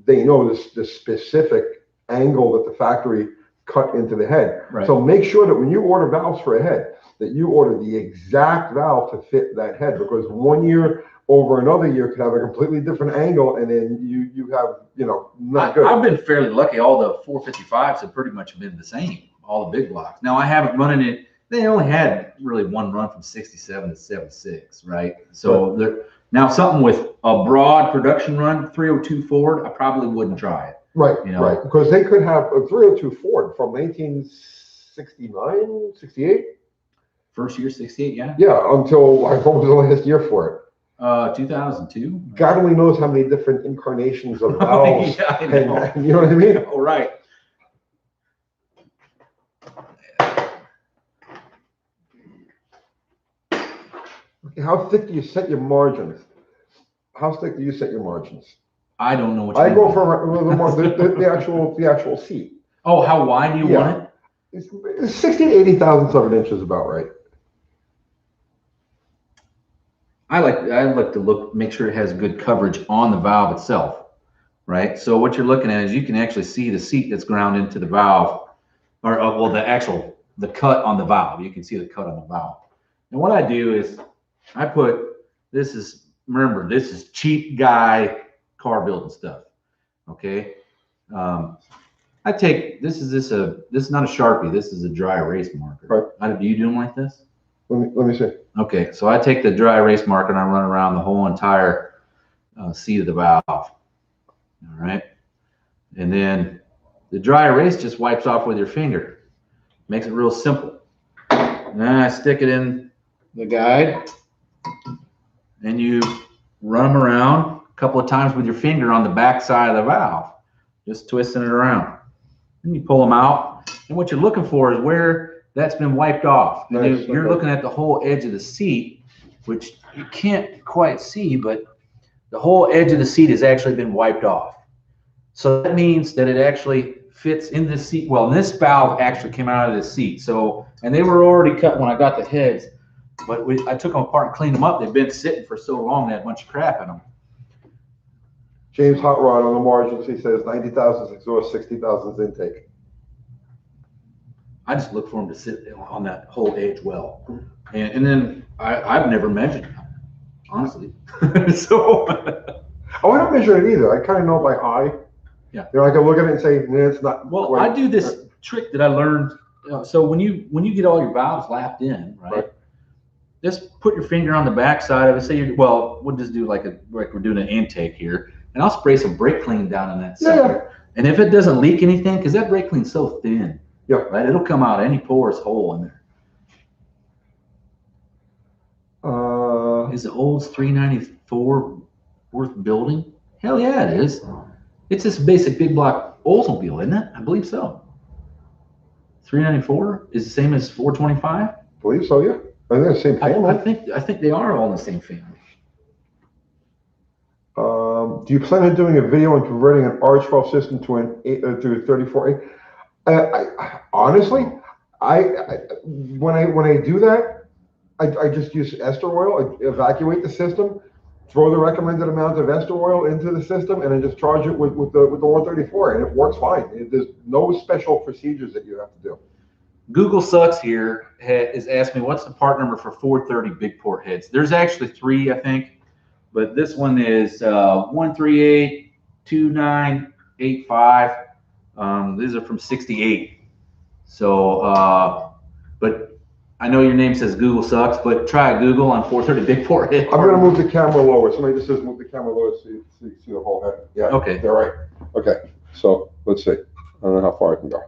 they know the specific angle that the factory cut into the head. Right. So make sure that when you order valves for a head, that you order the exact valve to fit that head, because one year over another year could have a completely different angle, and then you have, you know, not good. I've been fairly lucky. All the 455s have pretty much been the same, all the big blocks. Now I haven't run it. They only had really one run from 67 to 76, right? So now something with a broad production run, 302 Ford, I probably wouldn't try it. Right, you know? right, because they could have a 302 Ford from 1969, 68. First year, 68, yeah. Yeah, until what was the last year for it? 2002. God only knows how many different incarnations of valves. Yeah, I know. And you know what I mean? Oh, right. Okay, how thick do you set your margins? How thick do you set your margins? I don't know what I go for the actual seat. Oh, how wide do you want it? It's 60 to 80 thousandths of an inch is about right. I like to make sure it has good coverage on the valve itself, right? So what you're looking at is you can actually see the seat that's ground into the valve, or well, the cut on the valve. You can see the cut on the valve. And what I do is remember, this is cheap guy car building stuff. Okay. This is not a Sharpie. This is a dry erase marker. Right. Do you do them like this? Let me see. Okay, so I take the dry erase marker and I run around the whole entire seat of the valve. All right, and then the dry erase just wipes off with your finger. Makes it real simple. And then I stick it in the guide, and you run them around a couple of times with your finger on the back side of the valve, just twisting it around. And you pull them out, and what you're looking for is where that's been wiped off. And nice. You're looking at the whole edge of the seat, which you can't quite see, but the whole edge of the seat has actually been wiped off. So that means that it actually fits in the seat. Well, this valve actually came out of the seat. So, and they were already cut when I got the heads, but I took them apart and cleaned them up. They've been sitting for so long, they had a bunch of crap in them. James Hot Rod on the margins, he says 90 thousandths exhaust, 60 thousandths intake. I just look for them to sit on that whole edge well. And then I've never measured them, honestly. So I don't measure it either. I kind of know by eye. Yeah. You know, I can look at it and say, nah, it's not. Well, quite. I do this trick that I learned. So when you get all your valves lapped in, right? Just put your finger on the back side of it. Say we'll just do like we're doing an intake here, and I'll spray some brake clean down in that sucker. Yeah. And if it doesn't leak anything, because that brake clean's so thin. Yeah. Right. It'll come out any porous hole in there. Is the Olds 394 worth building? Hell yeah, it is. It's this basic big block Oldsmobile, isn't it? I believe so. 394 is the same as 425. I believe so. Yeah. I think the same family. I think they are all in the same family. Do you plan on doing a video on converting an R12 system to a 34A? Honestly, when I do that, I just use ester oil, I evacuate the system, throw the recommended amount of ester oil into the system, and then just charge it with the 134, and it works fine. There's no special procedures that you have to do. Google Sucks here is asking me what's the part number for 430 big port heads. There's actually 3, I think, but this one is 1382985. These are from 68. So, but I know your name says Google Sucks, but try Google on 430 big port head. I'm going to move the camera lower. Somebody just says move the camera lower so you see the whole head. Yeah. Okay. They're right. Okay. So let's see. I don't know how far I can go.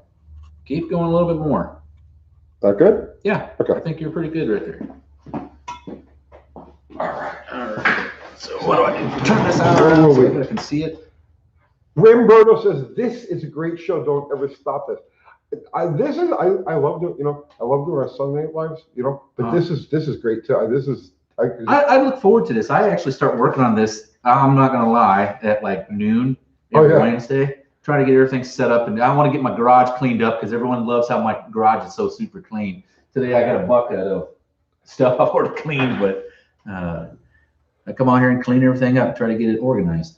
Keep going a little bit more. That good? Yeah. Okay. I think you're pretty good right there. All right. All right. So what do I do? Turn this out Where so will we? everybody can see it. Ramberto says this is a great show. Don't ever stop this. I love doing I love doing our Sunday lives, but this is great too. I look forward to this. I actually start working on this. I'm not gonna lie, at like noon every Wednesday. Try to get everything set up, and I want to get my garage cleaned up because everyone loves how my garage is so super clean. Today I got a bucket of stuff I've already cleaned, but I come on here and clean everything up, try to get it organized.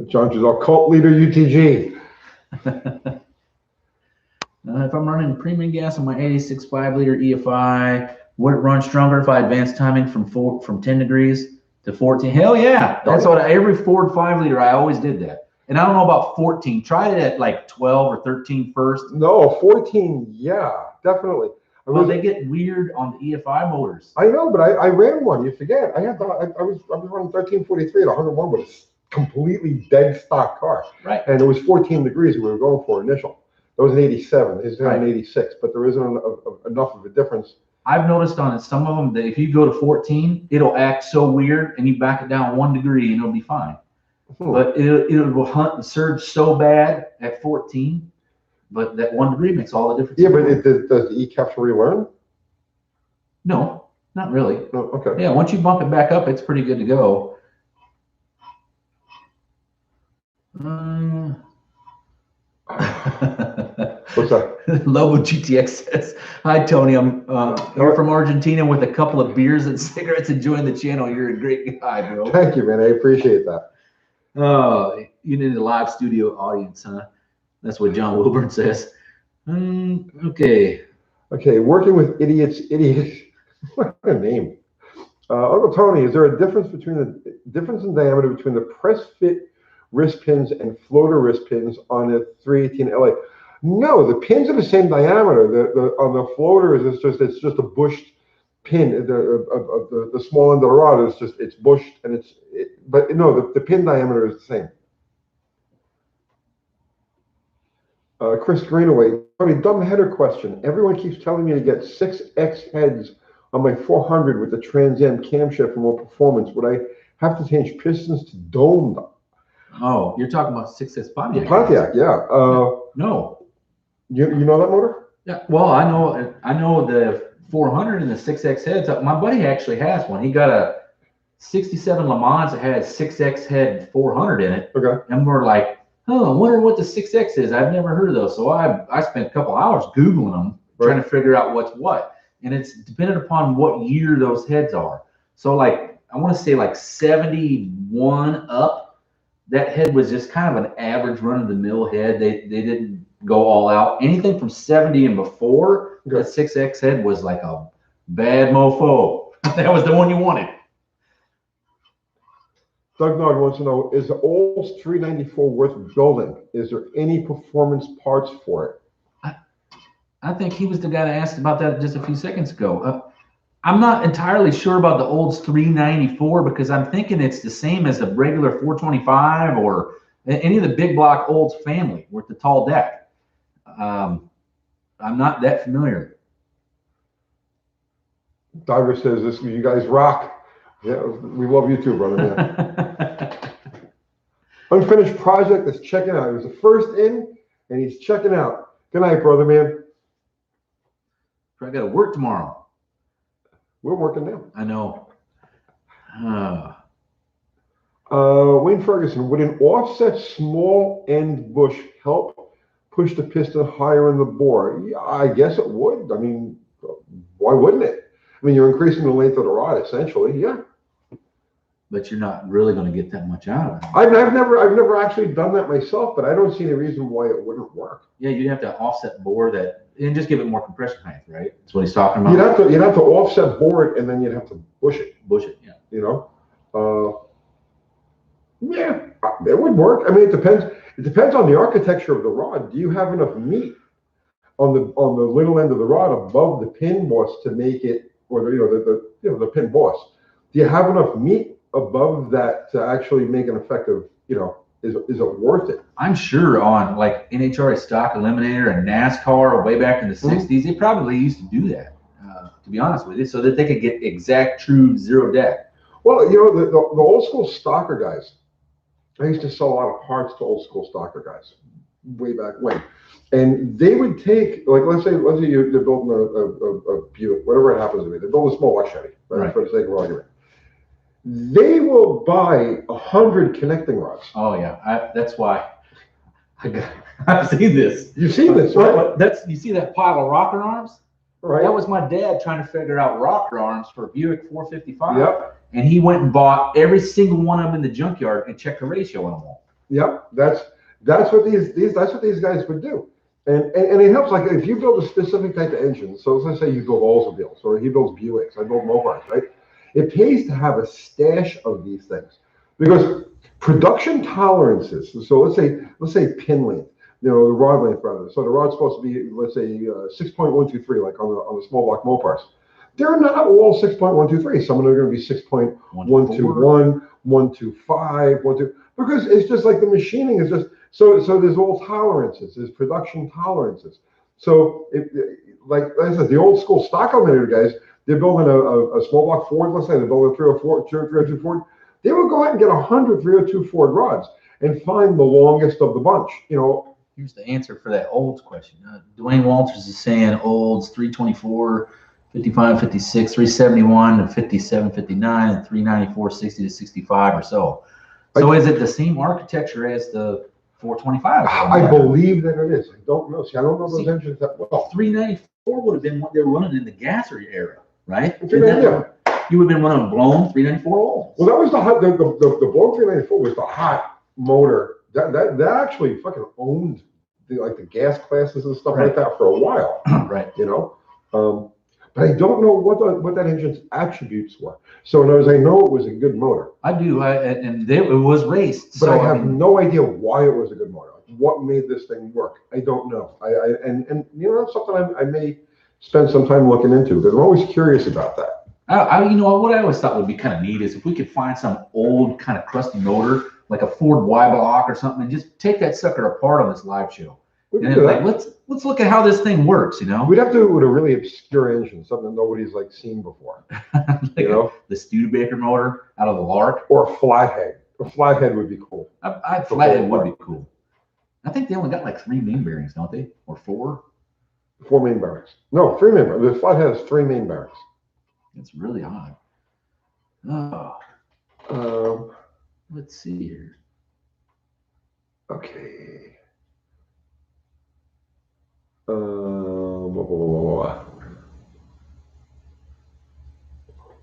John Giselle, cult leader UTG. If I'm running premium gas on my 86 5-liter EFI, would it run stronger if I advanced timing from 10 degrees to 14? Hell yeah. That's what every Ford 5-liter, I always did that. And I don't know about 14. Try it at like 12 or 13 first. No, 14, yeah, definitely. Well, they get weird on the EFI motors. I know, but I ran one. You forget. I was running 1343 at 101 with a completely dead stock car. Right. And it was 14 degrees we were going for initial. That was an 87. It's an 86, but there isn't enough of a difference. I've noticed on it, some of them, that if you go to 14, it'll act so weird, and you back it down 1 degree, and it'll be fine. But it will hunt and surge so bad at 14, but that 1 degree makes all the difference. Yeah, but does the ECAPS relearn? No, not really. No, okay. Yeah, once you bump it back up, it's pretty good to go. What's that? Lobo GTX says, "Hi Tony, I'm here from Argentina with a couple of beers and cigarettes, enjoying the channel. You're a great guy, bro." Thank you, man. I appreciate that. Oh, you need a live studio audience, huh? That's what John Wilburn says. Okay. Okay, working with idiots. What a name. Uncle Tony, is there a difference in diameter between the press fit wrist pins and floater wrist pins on the 318 LA? No, the pins are the same diameter. On the floaters, it's just a bushed pin. The small end of the rod is it's bushed, and but no, the pin diameter is the same. Chris Greenaway, Tony, dumb header question. Everyone keeps telling me to get 6X heads on my 400 with the Trans Am camshaft for more performance. Would I have to change pistons to domed? Oh, you're talking about 6S Pontiac. Pontiac, yeah. No. You know that motor? Yeah. Well, I know the 400 and the 6X heads. My buddy actually has one. He got a 67 Le Mans that had 6X head 400 in it. Okay. And we're like, oh, I wonder what the 6X is. I've never heard of those. So I spent a couple hours Googling them, trying to figure out what's what. And it's dependent upon what year those heads are. So like, I want to say like 71 up, that head was just kind of an average run-of-the-mill head. They didn't go all out. Anything from 70 and before, that 6X head was like a bad mofo. That was the one you wanted. Doug Nard wants to know, is the Olds 394 worth building? Is there any performance parts for it? I think he was the guy that asked about that just a few seconds ago. I'm not entirely sure about the Olds 394 because I'm thinking it's the same as a regular 425 or any of the big block Olds family with the tall deck. I'm not that familiar. Diver says, you guys rock. Yeah, we love you too, brother, man. Unfinished project that's checking out. He was the first in, and he's checking out. Good night, brother, man. I got to work tomorrow. We're working now. I know. Wayne Ferguson, would an offset small end bush help push the piston higher in the bore? Yeah, I guess it would. I mean, why wouldn't it? I mean, you're increasing the length of the rod, essentially. Yeah. but you're not really going to get that much out of it. I've never actually done that myself, but I don't see any reason why it wouldn't work. Yeah, you'd have to offset bore that and just give it more compression height, right? That's what he's talking about. You'd have to offset bore it, and then you'd have to bush it. Bush it, yeah. You know, yeah, it would work. I mean, it depends. It depends on the architecture of the rod. Do you have enough meat on the little end of the rod above the pin boss to make it, or the pin boss? Do you have enough meat above that to actually make an effective? Is it worth it? I'm sure on like NHRA stock eliminator and NASCAR way back in the '60s, they probably used to do that. To be honest with you, so that they could get exact, true zero deck. Well, the old school stocker guys. I used to sell a lot of parts to old school stocker guys way back when. And they would take, like, let's say they're building a Buick, whatever it happens to be. They're building a small block Chevy, right? For the sake of argument. They will buy 100 connecting rods. Oh yeah, that's why I've seen this. You've seen this, right? You see that pile of rocker arms? Right. That was my dad trying to figure out rocker arms for a Buick 455. Yep. And he went and bought every single one of them in the junkyard and checked the ratio on them all. Yep. That's what these guys would do. And it helps, like, if you build a specific type of engine, so let's say you build Oldsmobiles, or he builds Buicks, I build Mopars, right? It pays to have a stash of these things because production tolerances. So let's say pin length, the rod length rather. So the rod's supposed to be, let's say 6.123, like on the small block Mopars. They're not all 6.123. Some of them are going to be 6.121, 125, 12, because it's just like the machining is just so there's all tolerances, there's production tolerances. So like I said, the old school stock eliminator guys, they're building a small block Ford, let's say they're building a 302 Ford, they will go out and get 100 302 Ford rods and find the longest of the bunch. Here's the answer for that Olds question. Dwayne Walters is saying Olds 324, 55, 56, 371, and 57, 59, and 394, 60 to 65 or so. So is it the same architecture as the 425? I believe that it is. I don't know. See, I don't know those engines that well. 394 would have been what they were running in the gasser era, right? Yeah. You would have been running a blown 394 Olds. Well, that was the blown 394 was the hot motor. That actually fucking owned the gas classes and stuff like that for a while. Right. But I don't know what that engine's attributes were. So in other words, I know it was a good motor. I do, it was raced. But I have no idea why it was a good motor. What made this thing work? I don't know. And that's something I may spend some time looking into because I'm always curious about that. What I always thought would be kind of neat is if we could find some old kind of crusty motor, like a Ford Y block or something, and just take that sucker apart on this live show. And then, like, let's look at how this thing works, We'd have to do it with a really obscure engine, something nobody's seen before. The Studebaker motor out of the Lark. Or a flathead. A flathead would be cool. A flathead would be cool. I think they only got like 3 main bearings, don't they? Or 4? 4 main bearings. No, 3 main bearings. The flathead has 3 main bearings. It's really odd. Let's see here. Okay.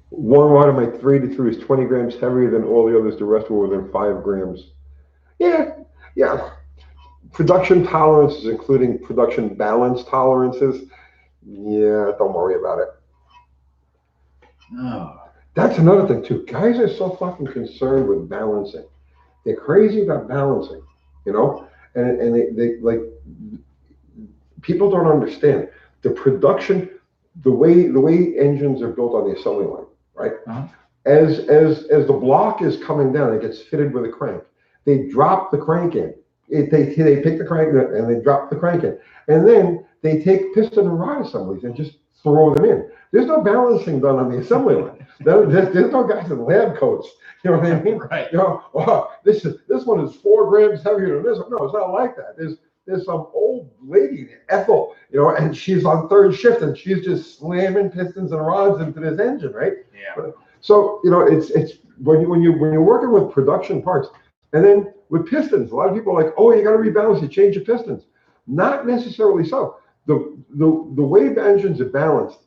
One rod of my 383 is 20 grams heavier than all the others. The rest were within 5 grams. Yeah. Production tolerances, including production balance tolerances. Yeah, don't worry about it. Oh. That's another thing too. Guys are so fucking concerned with balancing. They're crazy about balancing, and they like. People don't understand the production, the way engines are built on the assembly line, right? Uh-huh. As the block is coming down, it gets fitted with a crank. They drop the crank in. They pick the crank and they drop the crank in, and then they take piston and rod assemblies and just throw them in. There's no balancing done on the assembly line. There's no guys in lab coats. You know what I mean? Right. This one is 4 grams heavier than this one. No, it's not like that. There's some old lady, Ethel, and she's on 3rd shift and she's just slamming pistons and rods into this engine, right? Yeah. So it's when you're working with production parts, and then with pistons, a lot of people are like, oh, you got to rebalance, you change your pistons. Not necessarily so. The way the engines are balanced,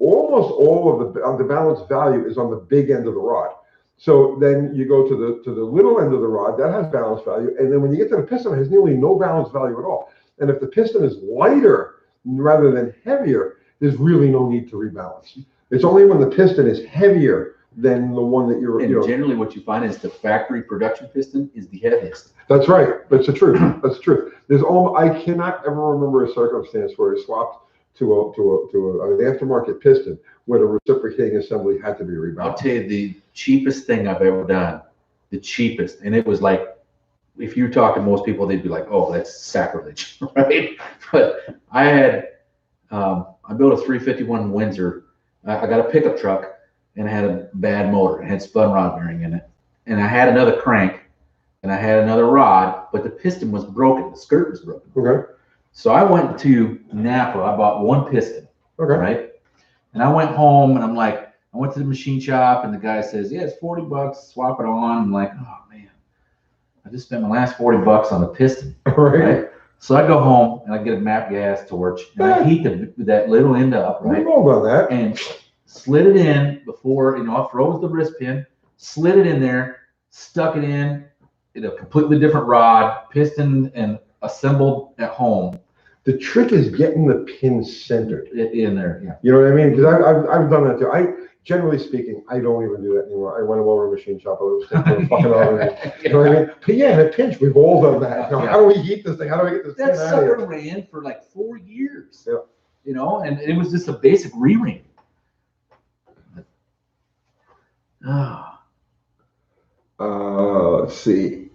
almost all of the balance value is on the big end of the rod. So then you go to the little end of the rod, that has balance value. And then when you get to the piston, it has nearly no balance value at all. And if the piston is lighter rather than heavier, there's really no need to rebalance. It's only when the piston is heavier than the one that you're, And generally what you find is the factory production piston is the heaviest. That's right. That's the truth. That's the truth. I cannot ever remember a circumstance where it swapped to an aftermarket piston where the reciprocating assembly had to be rebalanced. I'll tell you the cheapest thing I've ever done, the cheapest, and it was like, if you talk to most people, they'd be like, "Oh, that's sacrilege," right? But I had, I built a 351 Windsor. I got a pickup truck, and I had a bad motor. It had spun rod bearing in it, and I had another crank, and I had another rod, but the piston was broken. The skirt was broken. Okay. So I went to Napa. I bought one piston. Okay. Right. And I went home, and I'm like, I went to the machine shop, and the guy says, "Yeah, it's $40. Swap it on." I'm like, "Oh man, I just spent my last $40 on the piston." Right. So I go home and I get a MAP gas torch, and I heat that little end up, We right? know about that. And slid it in before, I froze the wrist pin, slid it in there, stuck it in a completely different rod, piston, and assembled at home. The trick is getting the pin centered in there. Yeah. You know what I mean? Because I've done that too. Generally speaking, I don't even do that anymore. I went over to a machine shop. I was thinking, fucking oven. You know what I mean? But yeah, in a pinch, we've all done that. How do we heat this thing? How do we get this That thing out of here? sucker ran for like 4 years. Yeah. And it was just a basic re-ring. Let's see.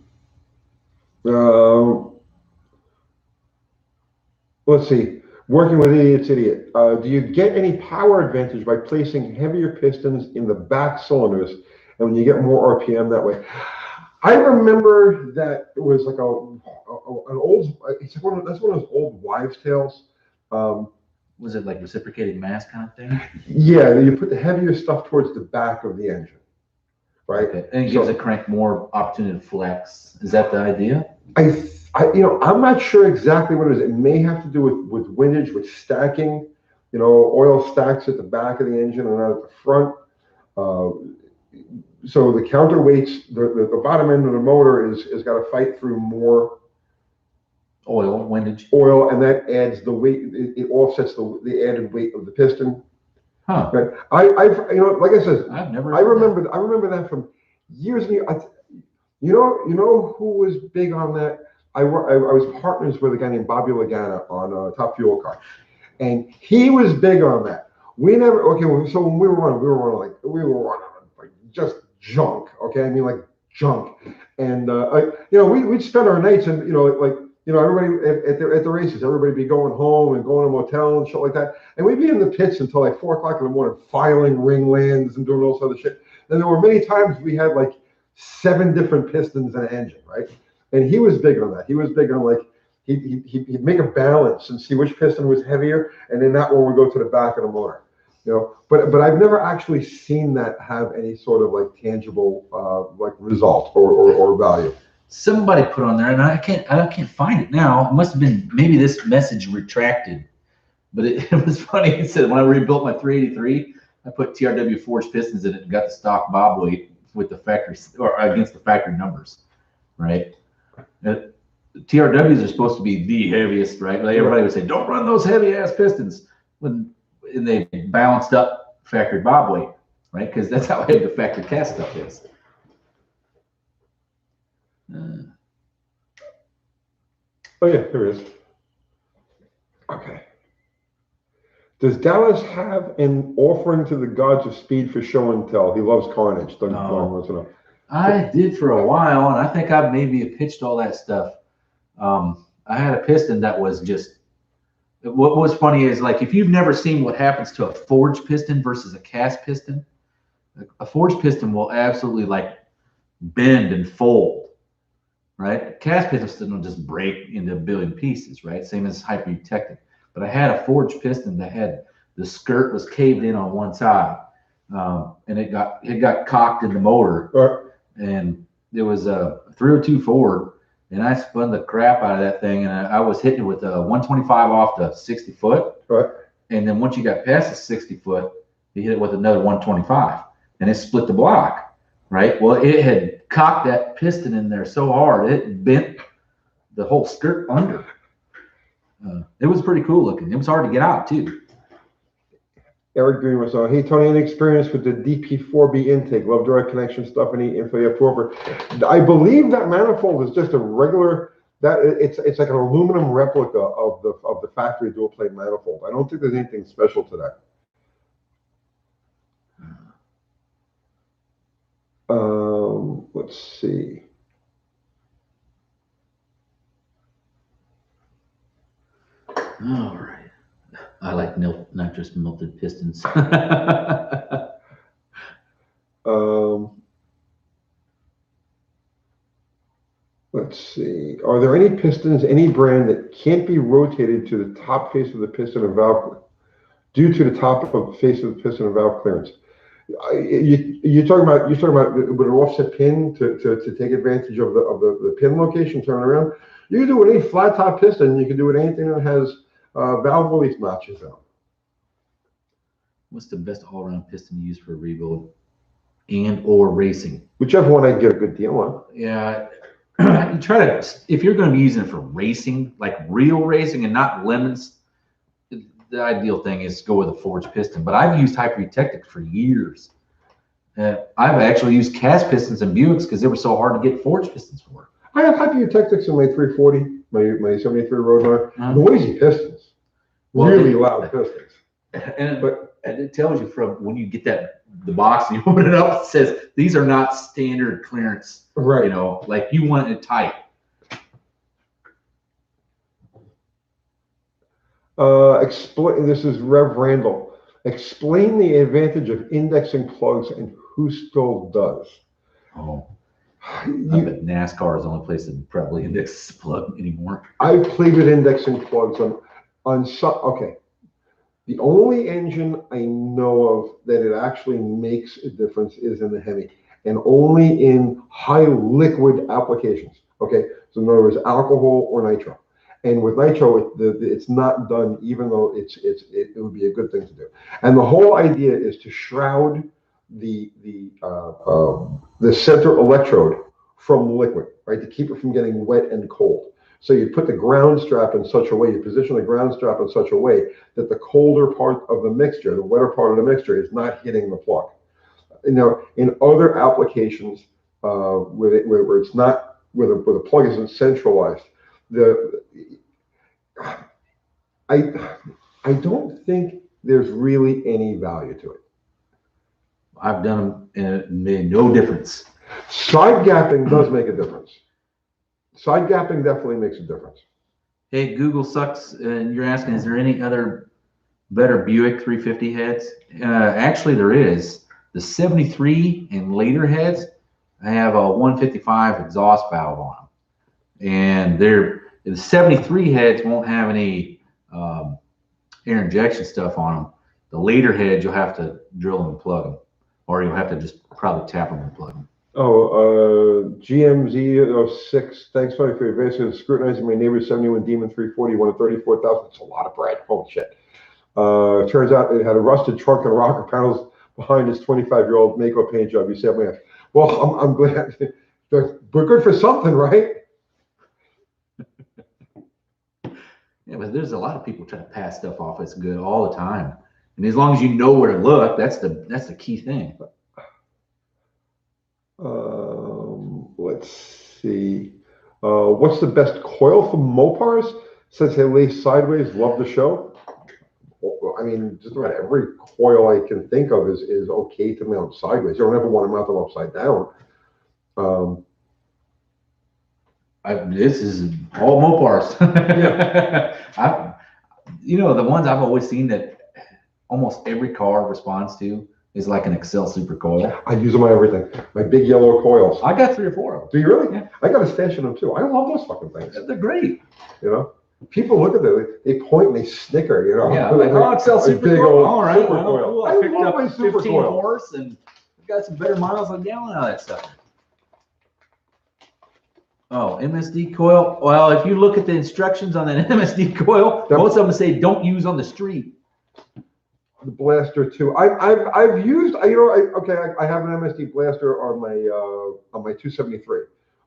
Let's see. Working with Idiot's Idiot. Do you get any power advantage by placing heavier pistons in the back cylinders, and when you get more RPM that way? I remember that it was like an old. It's like that's one of those old wives' tales. Was it like reciprocating mass kind of thing? Yeah, you put the heavier stuff towards the back of the engine, right? Okay. And it gives the crank more opportunity to flex. Is that the idea? I'm not sure exactly what it is. It may have to do with windage, with stacking. Oil stacks at the back of the engine and not at the front. So the counterweights, the bottom end of the motor is got to fight through more windage, and that adds the weight. It offsets the added weight of the piston. Huh? But I've like I said, I've never. I remember that from years and years. You know who was big on that? I was partners with a guy named Bobby Lagana on Top Fuel Car, and he was big on that. We never so when we were running like just junk. Okay, I mean like junk, and we'd spend our nights and everybody at the races, everybody be going home and going to a motel and shit like that, and we'd be in the pits until like 4 o'clock in the morning, filing ring lands and doing all this other shit. And there were many times we had like 7 different pistons in an engine, right? And he was big on that. He was big on like he'd make a balance and see which piston was heavier, and then that one would go to the back of the motor. But I've never actually seen that have any sort of like tangible like result or value. Somebody put on there, and I can't find it now. It must have been maybe this message retracted, but it was funny. It said when I rebuilt my 383, I put TRW forged pistons in it and got the stock bob weight with the factory or against the factory numbers, right? TRWs are supposed to be the heaviest, right? Like everybody would say, don't run those heavy ass pistons and they balanced up factory bob weight, right? Because that's how heavy the factory cast stuff is. Oh yeah, there is. Okay. Does Dallas have an offering to the gods of speed for show and tell? He loves carnage. I did for a while, and I think I maybe pitched all that stuff. I had a piston that was just. What was funny is like if you've never seen what happens to a forged piston versus a cast piston, a forged piston will absolutely like bend and fold, right? A cast piston will just break into a billion pieces, right? Same as hyper-eutectic. But I had a forged piston that had the skirt was caved in on one side, and it got cocked in the motor, and there was a 302 Ford. And I spun the crap out of that thing, and I was hitting it with a 125 off the 60 foot. Right. And then once you got past the 60 foot, you hit it with another 125, and it split the block. right? Well, it had cocked that piston in there so hard, it bent the whole skirt under. It was pretty cool looking. It was hard to get out too. Eric Green was on. Hey, Tony, any experience with the DP4B intake? Love direct connection stuff. Any info you have to offer? I believe that manifold is just a regular, it's like an aluminum replica of the factory dual plate manifold. I don't think there's anything special to that. Let's see. All right. I like nitrous melted pistons. Let's see. Are there any pistons, any brand that can't be rotated to the top face of the piston and valve due to the top of face of the piston and valve clearance? You're talking about with an offset pin to take advantage of the pin location, turn around. You can do it with any flat top piston. You can do it with anything that has valve release notches out. What's the best all-around piston to use for rebuild and or racing? Whichever one I can get a good deal on. Yeah, you try to, if you're going to be using it for racing, like real racing and not lemons, the ideal thing is to go with a forged piston. But I've used Hyper-Eutectic for years. I've actually used cast pistons in Buicks because they were so hard to get forged pistons for. I have Hyper-Eutectics in my 340, my 73 Roadrunner. Noisy pistons, well, really loud pistons. But it tells you from when you get the box and you open it up, it says these are not standard clearance. Right. You know, like you want it tight. Explain. This is Rev Randall. Explain the advantage of indexing plugs and who still does. Oh, I bet NASCAR is the only place that probably indexes the plug anymore. I played with indexing plugs on some. Okay, the only engine I know of that it actually makes a difference is in the Hemi, and only in high liquid applications. Okay, so in other words, alcohol or nitro. And with nitro, it's not done, even though it would be a good thing to do. And the whole idea is to shroud the center electrode from liquid, right? To keep it from getting wet and cold. So you put the ground strap in such a way, you position the ground strap in such a way that the colder part of the mixture, the wetter part of the mixture, is not hitting the plug. You know, in other applications where it's not, where the plug isn't centralized, I don't think there's really any value to it. I've done them and it made no difference. Side gapping does make a difference. Side gapping definitely makes a difference. Hey, Google sucks, and you're asking, is there any other better Buick 350 heads? Actually, there is. The 73 and later heads have a 155 exhaust valve on them, and the 73 heads won't have any air injection stuff on them. The later heads, you'll have to drill them and plug them, or you'll have to just probably tap them and plug them. Oh, GMZ06. Thanks, Tony, for your advice. Scrutinizing my neighbor's 71 Demon 340, one of 34,000. It's a lot of bread. Holy shit. Turns out it had a rusted trunk and rocker panels behind his 25-year-old Mako paint job. You saved my ass. Well, I'm glad. We're good for something, right? Yeah, but there's a lot of people trying to pass stuff off as good all the time. And as long as you know where to look, that's the key thing. Let's see. What's the best coil for Mopars? Since they lay sideways, love the show. Well, I mean, just about every coil I can think of is okay to mount sideways. You don't ever want to mount them upside down. This is all Mopars. Yeah. You know, the ones I've always seen that almost every car responds to is like an Excel Super Coil. I use them on everything. My big yellow coils. I got 3 or 4 of them. Do you really? Yeah. I got a stash of them too. I love those fucking things. They're great. You know, people look at them, they point and they snicker. You know, yeah, like, oh, Excel Super big Coil. old All right, super well, coil. cool. I I picked love up my super 15 coil. horse and got some better miles on gallon out of that stuff. Oh, MSD coil. Well, if you look at the instructions on that MSD coil, most of them say don't use on the street. the blaster too. I've used, I have an MSD blaster on my 273,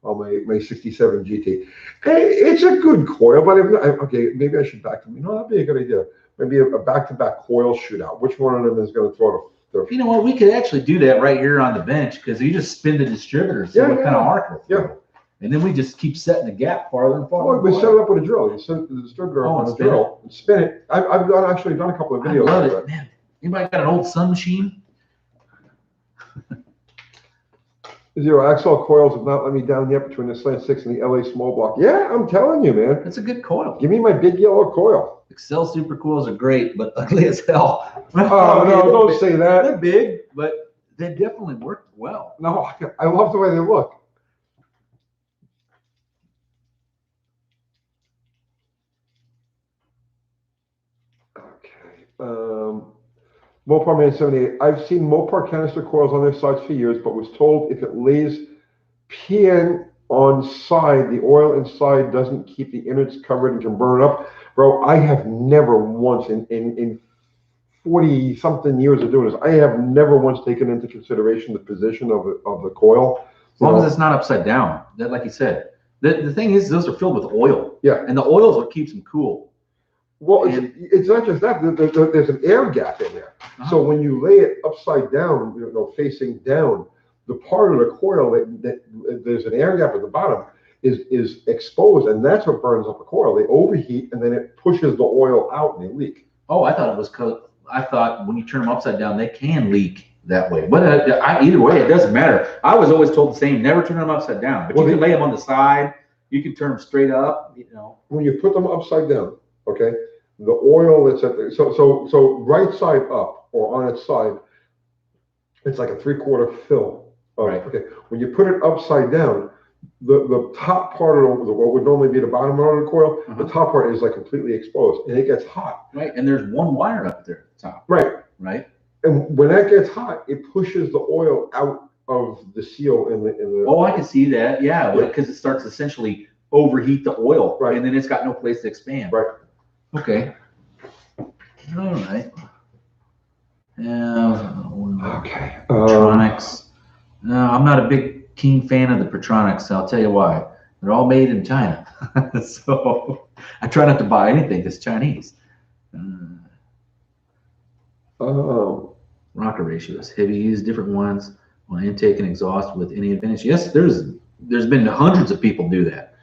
on my 67 GT. It's a good coil, but okay, maybe I should back them. That'd be a good idea. Maybe a back-to-back coil shootout. Which one of them is going to throw the You know what? We could actually do that right here on the bench because you just spin the distributor, see what kind of arc. Yeah. And then we just keep setting the gap farther and farther. We set it up with a drill. You set the distributor up on a drill and spin it. I've actually done a couple of videos. I love it, man. Anybody got an old Sun machine? Zero Axel coils have not let me down yet between the Slant 6 and the LA small block. Yeah, I'm telling you, man. It's a good coil. Give me my big yellow coil. Excel super coils are great, but ugly as hell. Oh, no, don't say that. They're big, but they definitely work well. No, I love the way they look. Mopar Man 78. I've seen Mopar canister coils on their sides for years, but was told if it lays PN on side, the oil inside doesn't keep the innards covered and can burn up. Bro, I have never once in 40 something years of doing this, I have never once taken into consideration the position of the coil. As long as it's not upside down. That, like you said, the thing is, those are filled with oil. Yeah. And the oil is what keeps them cool. Well, it's not just that. There's an air gap in there. So when you lay it upside down, facing down, the part of the coil that there's an air gap at the bottom is exposed, and that's what burns up the coil. They overheat, and then it pushes the oil out, and they leak. Oh, I thought it was I thought when you turn them upside down, they can leak that way. But either way, it doesn't matter. I was always told the same: never turn them upside down. But you can lay them on the side. You can turn them straight up. When you put them upside down, okay, the oil that's at the so right side up or on its side, it's like a 3/4 fill. Right. Okay. When you put it upside down, the top part of what would normally be the bottom part of the coil, the top part is like completely exposed, and it gets hot. Right. And there's one wire up there at the top. Right. Right. And when that gets hot, it pushes the oil out of the seal in the. Oh, I can see that. Yeah, because it starts to essentially overheat the oil, right, and then it's got no place to expand. Right. Okay. All right. Yeah. Okay. Petronics. No, I'm not a big keen fan of the Petronics. I'll tell you why. They're all made in China, so I try not to buy anything that's Chinese. Rocker ratios. Have you used different ones on intake and exhaust with any advantage? Yes, there's been hundreds of people do that.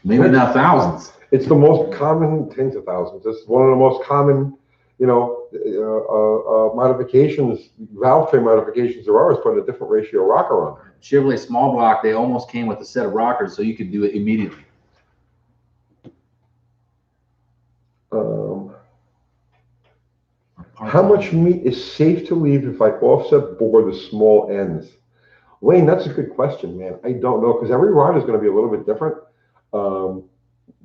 Maybe not thousands. It's the most common, tens of thousands. It's one of the most common, modifications, valve train modifications there are, is putting a different ratio rocker on there. Chevrolet small block, they almost came with a set of rockers, so you could do it immediately. How much meat is safe to leave if I offset bore the small ends? Wayne, that's a good question, man. I don't know, because every rod is going to be a little bit different.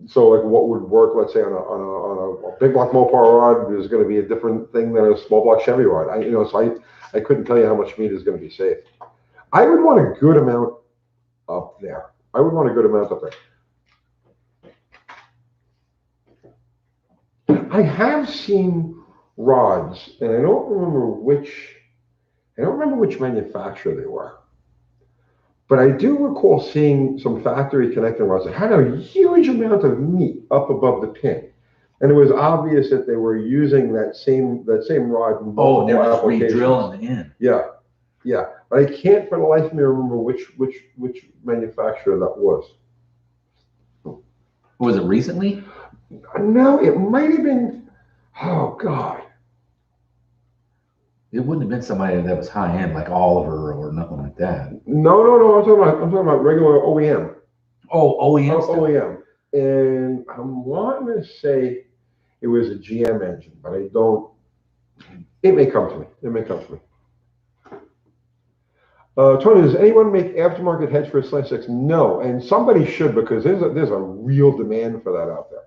So like what would work, let's say on a big block Mopar rod, there's going to be a different thing than a small block Chevy rod. So I couldn't tell you how much meat is going to be safe. I would want a good amount up there. I have seen rods, and I don't remember which manufacturer they were. But I do recall seeing some factory connecting rods that had a huge amount of meat up above the pin. And it was obvious that they were using that same rod in multiple applications. Re-drilling the end. Yeah. But I can't for the life of me remember which manufacturer that was. Was it recently? No, it might have been, oh God. It wouldn't have been somebody that was high end like Oliver or nothing like that. No. I'm talking about regular OEM. Oh, OEM. OEM. And I'm wanting to say it was a GM engine, but I don't. It may come to me. Tony, does anyone make aftermarket heads for a Slant 6? No, and somebody should, because there's a real demand for that out there.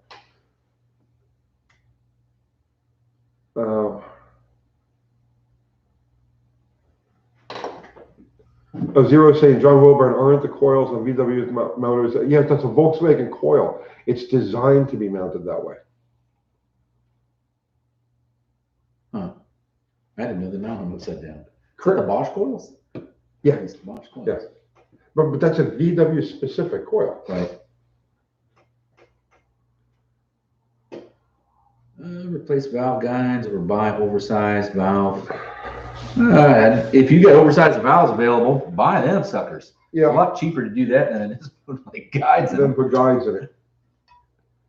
Zero saying, John Wilburn, aren't the coils on VW's motors? Yes, that's a Volkswagen coil. It's designed to be mounted that way. Huh. I didn't know the mountain was upside down. Is that the Correct. Bosch coils? Yeah. It's the Bosch coils. Yeah. But that's a VW specific coil. Right. Replace valve guides or buy oversized valve. If you got oversized valves available, buy them suckers. Yeah. It's a lot cheaper to do that than it is to put like guides in Then them. put guides in it.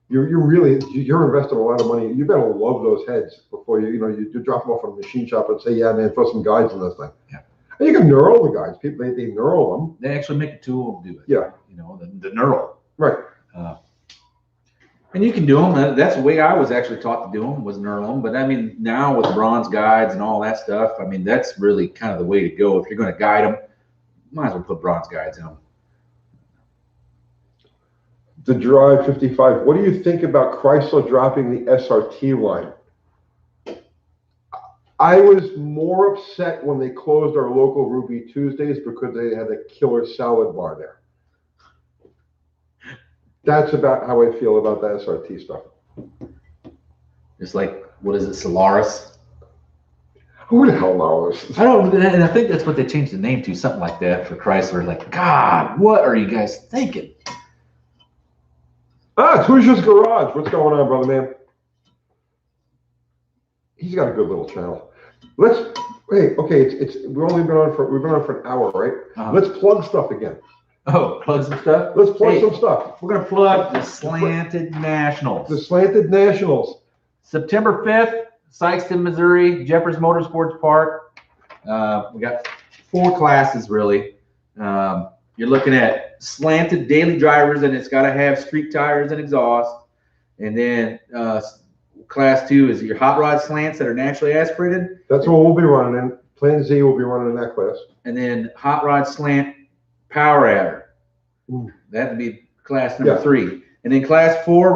You're investing a lot of money. You better love those heads before you drop them off on a machine shop and say, yeah, man, throw some guides in this thing. Yeah. And you can knurl the guides. People they knurl them. They actually make a tool to do it. Yeah. The knurl. Right. And you can do them. That's the way I was actually taught to do them, was knurl them. But I mean, now with bronze guides and all that stuff, I mean, that's really kind of the way to go. If you're going to guide them, might as well put bronze guides in them. The Drive 55. What do you think about Chrysler dropping the SRT line? I was more upset when they closed our local Ruby Tuesdays because they had a killer salad bar there. That's about how I feel about the SRT stuff. It's like, what is it, Solaris? Who the hell knows? I don't, and I think that's what they changed the name to, something like that for Chrysler. Like, God, what are you guys thinking? Tuja's Garage. What's going on, brother man? He's got a good little channel. We've been on for an hour, right? Let's plug stuff again. Oh, plug some stuff? Let's plug some stuff. We're going to plug the Slanted Nationals. The Slanted Nationals. September 5th, Sykeston, Missouri, Jeffers Motorsports Park. We got 4 classes, really. You're looking at slanted daily drivers, and it's got to have street tires and exhaust. And then class 2 is your hot rod slants that are naturally aspirated. That's what we'll be running in. Plan Z will be running in that class. And then hot rod slant power adder. Ooh. That'd be class number 3. And then class 4,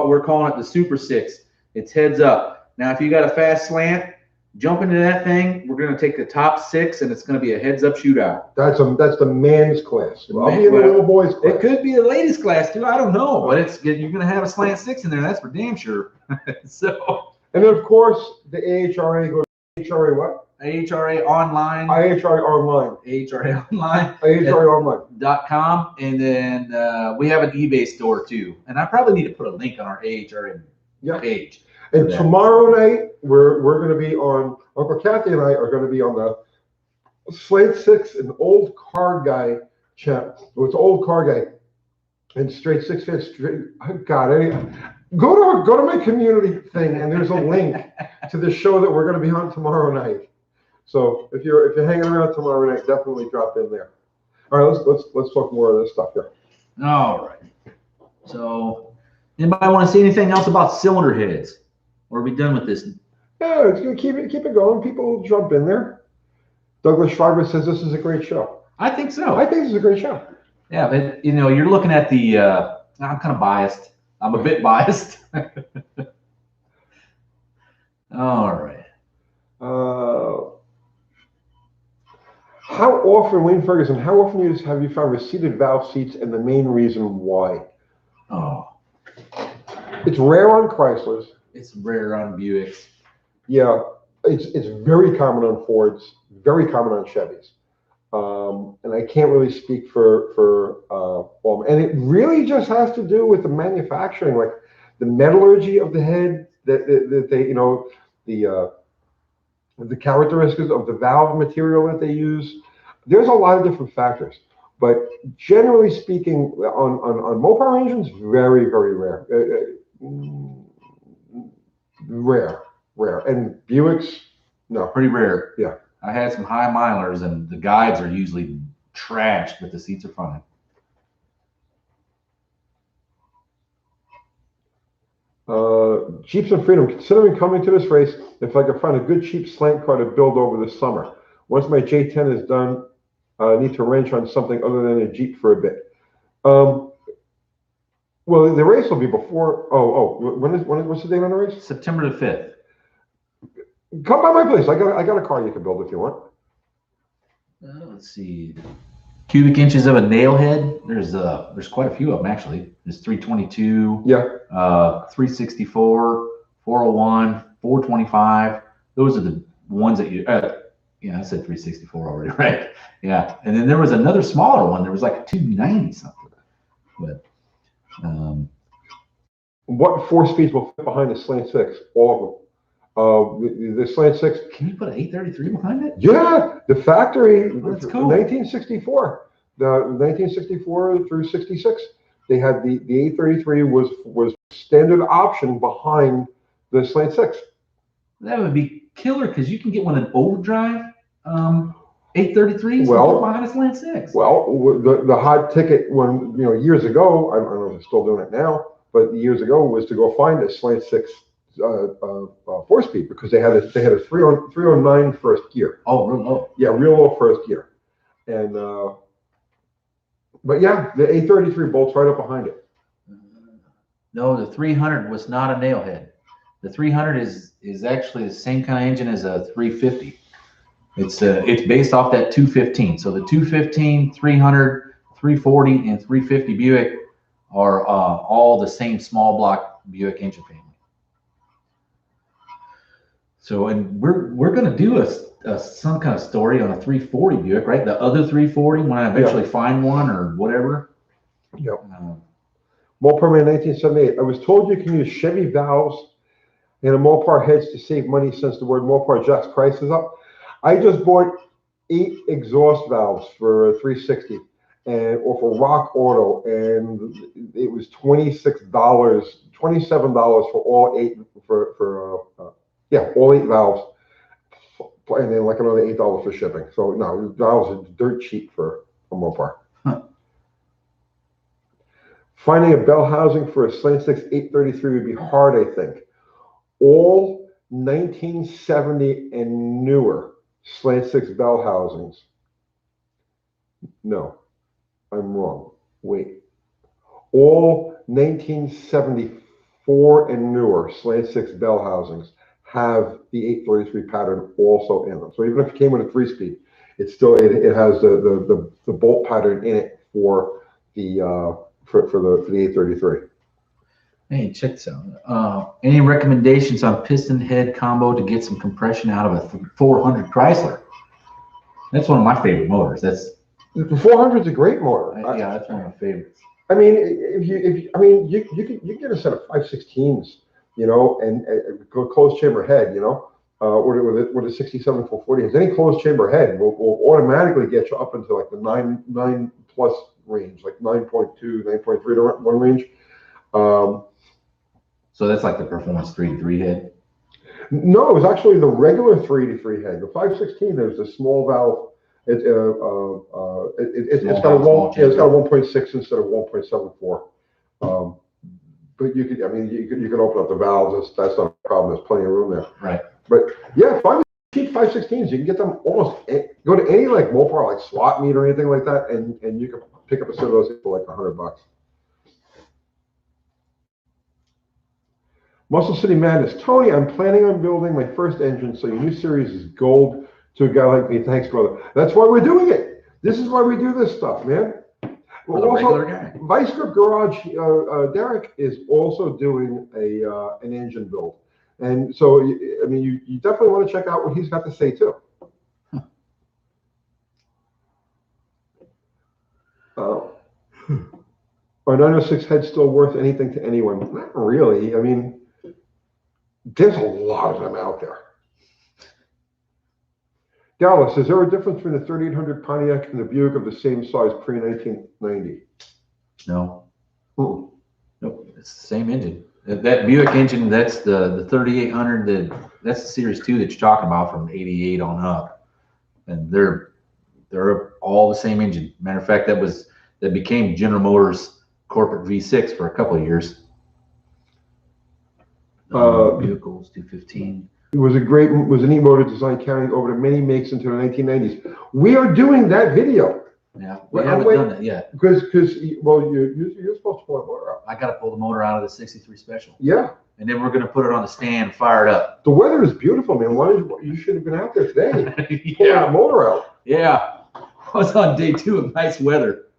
we're calling it the Super 6. It's heads up. Now, if you got a fast slant, jump into that thing. We're going to take the top 6, and it's going to be a heads up shootout. That's the man's class. I'll be in the little boys class. It could be the ladies class too. I don't know, but you're going to have a slant 6 in there. That's for damn sure. So. And then of course the AHRA goes. AHRA what? AHRA online. AHRA online. AHRA online. AHRA online. .com, and then we have an eBay store too. And I probably need to put a link on our AHRA page. And tomorrow night we're going to be on. Uncle Kathy and I are going to be on the Slate 6, an old car guy channel. It's old car guy and straight 6 feet straight. Oh God, go to my community thing, and there's a link to the show that we're going to be on tomorrow night. So if you're hanging around tomorrow night, definitely drop in there. All right, let's talk more of this stuff here. All right. So, anybody want to say anything else about cylinder heads? Or are we done with this? Yeah, it's gonna keep it going. People will jump in there. Douglas Schreiber says this is a great show. I think so. I think this is a great show. Yeah, but you're looking at the. I'm kind of biased. I'm a bit biased. All right. How often, Wayne Ferguson? How often have you found receded valve seats, and the main reason why? Oh, it's rare on Chryslers. It's rare on Buicks. Yeah, it's very common on Fords, very common on Chevys, and I can't really speak for and it really just has to do with the manufacturing, like the metallurgy of the head, that they the characteristics of the valve material that they use. There's a lot of different factors, but generally speaking, on Mopar engines, very, very rare. Rare. And Buicks, no. Pretty rare. Yeah. I had some high milers, and the guides are usually trashed, but the seats are fine. Jeeps and Freedom, considering coming to this race, if I could find a good cheap slant car to build over the summer. Once my J10 is done, I need to wrench on something other than a Jeep for a bit. Well, the race will be before. What's the date on the race? September the 5th. Come by my place. I got a car you can build if you want. Let's see. Cubic inches of a nail head. There's quite a few of them actually. There's 322. Yeah. 364, 401, 425. Those are ones that you, yeah, I said 364 already, right? Yeah. And then there was another smaller one. There was like a 290 something. But, What 4 speeds will fit behind the Slant 6? All of them. The Slant 6. can you put an 833 behind it? Yeah, the factory, That's cool. 1964. The 1964 through 66. They had the 833 was standard option behind the Slant 6. That would be killer because you can get one in overdrive 833s Well, behind a Slant 6. Well, the hot ticket when years ago, I don't know if they're still doing it now, but years ago was to go find a Slant 6 4-speed because they had a 309 first gear. Oh, real low. Yeah, real low first gear, and but yeah, the 833 bolts right up behind it. No, the 300 was not a nailhead. The 300 is actually the same kind of engine as a 350. It's based off that 215. So the 215, 300, 340, and 350 Buick are all the same small block Buick engine family. So, and we're going to do some kind of story on a 340 Buick, right? The other 340 when I eventually find one or whatever. Yep. Mopar Man 1978. I was told you can use Chevy valves in a Mopar heads to save money since the word Mopar jacks prices up. I just bought 8 exhaust valves for a 360 or for Rock Auto, and it was $27 for all 8 all 8 valves, and then like another $8 for shipping. So no, valves are dirt cheap for a Mopar. Huh. Finding a bell housing for a Slant 6 833 would be hard, I think. All 1970 and newer Slant 6 bell housings. No, I'm wrong. Wait. All 1974 and newer Slant 6 bell housings have the 833 pattern also in them. So even if it came with a 3-speed, it has the bolt pattern in it for the 833. Hey, check this out. Any recommendations on piston head combo to get some compression out of a 400 Chrysler? That's one of my favorite motors. The 400 is a great motor. Yeah, that's one of my favorites. I mean, you can get a set of 516s, and a closed chamber head, with a 67 440 has any closed chamber head will automatically get you up into like the 9 plus range, like 9.2, 9.3 to 1 range. So that's like the Performance 3-3 head? No, it was actually the regular 3-3 head. The 516 is a small valve. It's got a 1.6 instead of 1.74. But you could open up the valves. That's not a problem. There's plenty of room there. Right. But yeah, cheap 516s. You can get them almost. Go to any like Mopar, like swap meet or anything like that, and you can pick up a set of those for like $100. Muscle City Madness. Tony, I'm planning on building my first engine, so your new series is gold to a guy like me. Thanks, brother. That's why we're doing it. This is why we do this stuff, man. Well, also, Vice Grip Garage, Derek is also doing an engine build. And so, I mean, you definitely want to check out what he's got to say, too. Are 906 heads still worth anything to anyone? Not really. I mean, there's a lot of them out there. Dallas, is there a difference between the 3800 Pontiac and the Buick of the same size pre-1990? No. Nope, it's the same engine. That Buick engine, that's the 3800. That's the Series 2 that you're talking about from '88 on up, and they're all the same engine. Matter of fact, that became General Motors corporate V6 for a couple of years. Vehicles 215. It was a neat motor design carrying over to many makes into the 1990s. We are doing that video. Yeah, we haven't done that yet. Because you're supposed to pull the motor out. I got to pull the motor out of the 63 Special. Yeah. And then we're going to put it on the stand, fire it up. The weather is beautiful, man. You should have been out there today. Pulling the motor out. Yeah. I was on day 2 of nice weather.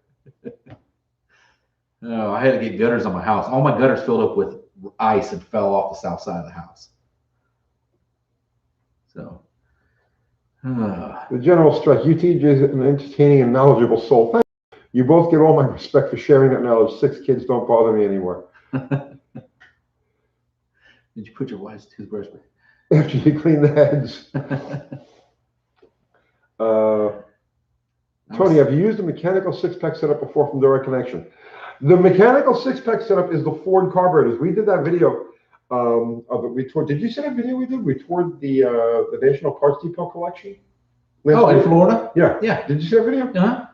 Oh, I had to get gutters on my house. All my gutters filled up with ice and fell off the south side of the house. So, The general strike. UTJ is an entertaining and knowledgeable soul. Thank you. You both get all my respect for sharing that knowledge. 6 kids don't bother me anymore. Did you put your wife's toothbrush back? After you clean the heads. Tony, have you used a mechanical 6-pack setup before from Direct Connection? The mechanical 6-pack setup is the Ford carburetors. We did that video of it. We toured. Did you see that video we did? We toured the National Parts Depot collection. Oh, in Florida? Yeah. Yeah. Did you see that video? Uh-huh.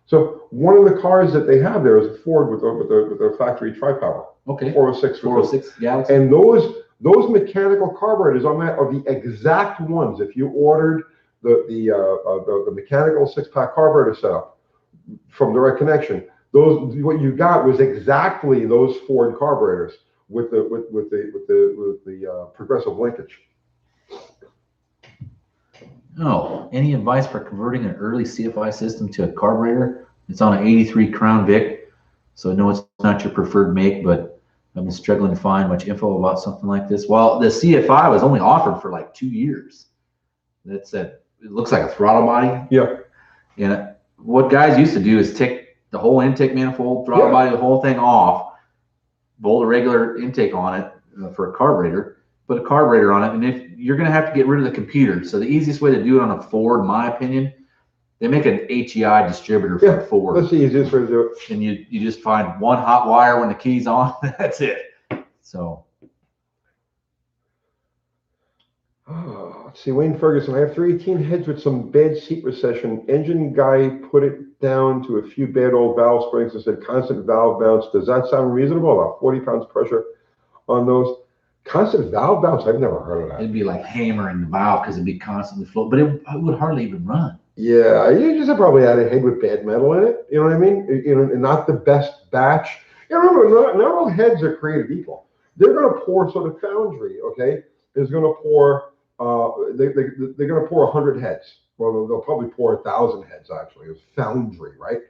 So one of the cars that they have there is a Ford with a factory tri-power. Okay. 406. 406 Galaxy. And those mechanical carburetors on that are the exact ones. If you ordered the mechanical 6-pack carburetor setup from Direct Connection, what you got was exactly those Ford carburetors with the progressive linkage. Oh, any advice for converting an early CFI system to a carburetor? It's on an 83 Crown Vic, so I know it's not your preferred make, but I've been struggling to find much info about something like this. Well, the CFI was only offered for like 2 years. It looks like a throttle body. Yeah. And what guys used to do is take the whole intake manifold, throttle body, the whole thing off, bolt a regular intake on it for a carburetor, put a carburetor on it, and if you're going to have to get rid of the computer. So the easiest way to do it on a Ford, in my opinion, they make an HEI distributor for a Ford. That's the easiest way to do it. And you just find one hot wire when the key's on. That's it. So. Let's see, Wayne Ferguson. I have 318 heads with some bad seat recession. Engine guy put it down to a few bad old valve springs and said constant valve bounce. Does that sound reasonable? About 40 pounds pressure on those. Constant valve bounce? I've never heard of that. It'd be like hammering the valve because it'd be constantly flow, but it would hardly even run. Yeah, you just probably had a head with bad metal in it. You know what I mean? And not the best batch. You know, remember, not all heads are created equal. They're going to pour, so the foundry, okay, is going to pour. They're going to pour 100 heads. Well, they'll probably pour 1,000 heads actually. It's foundry, right?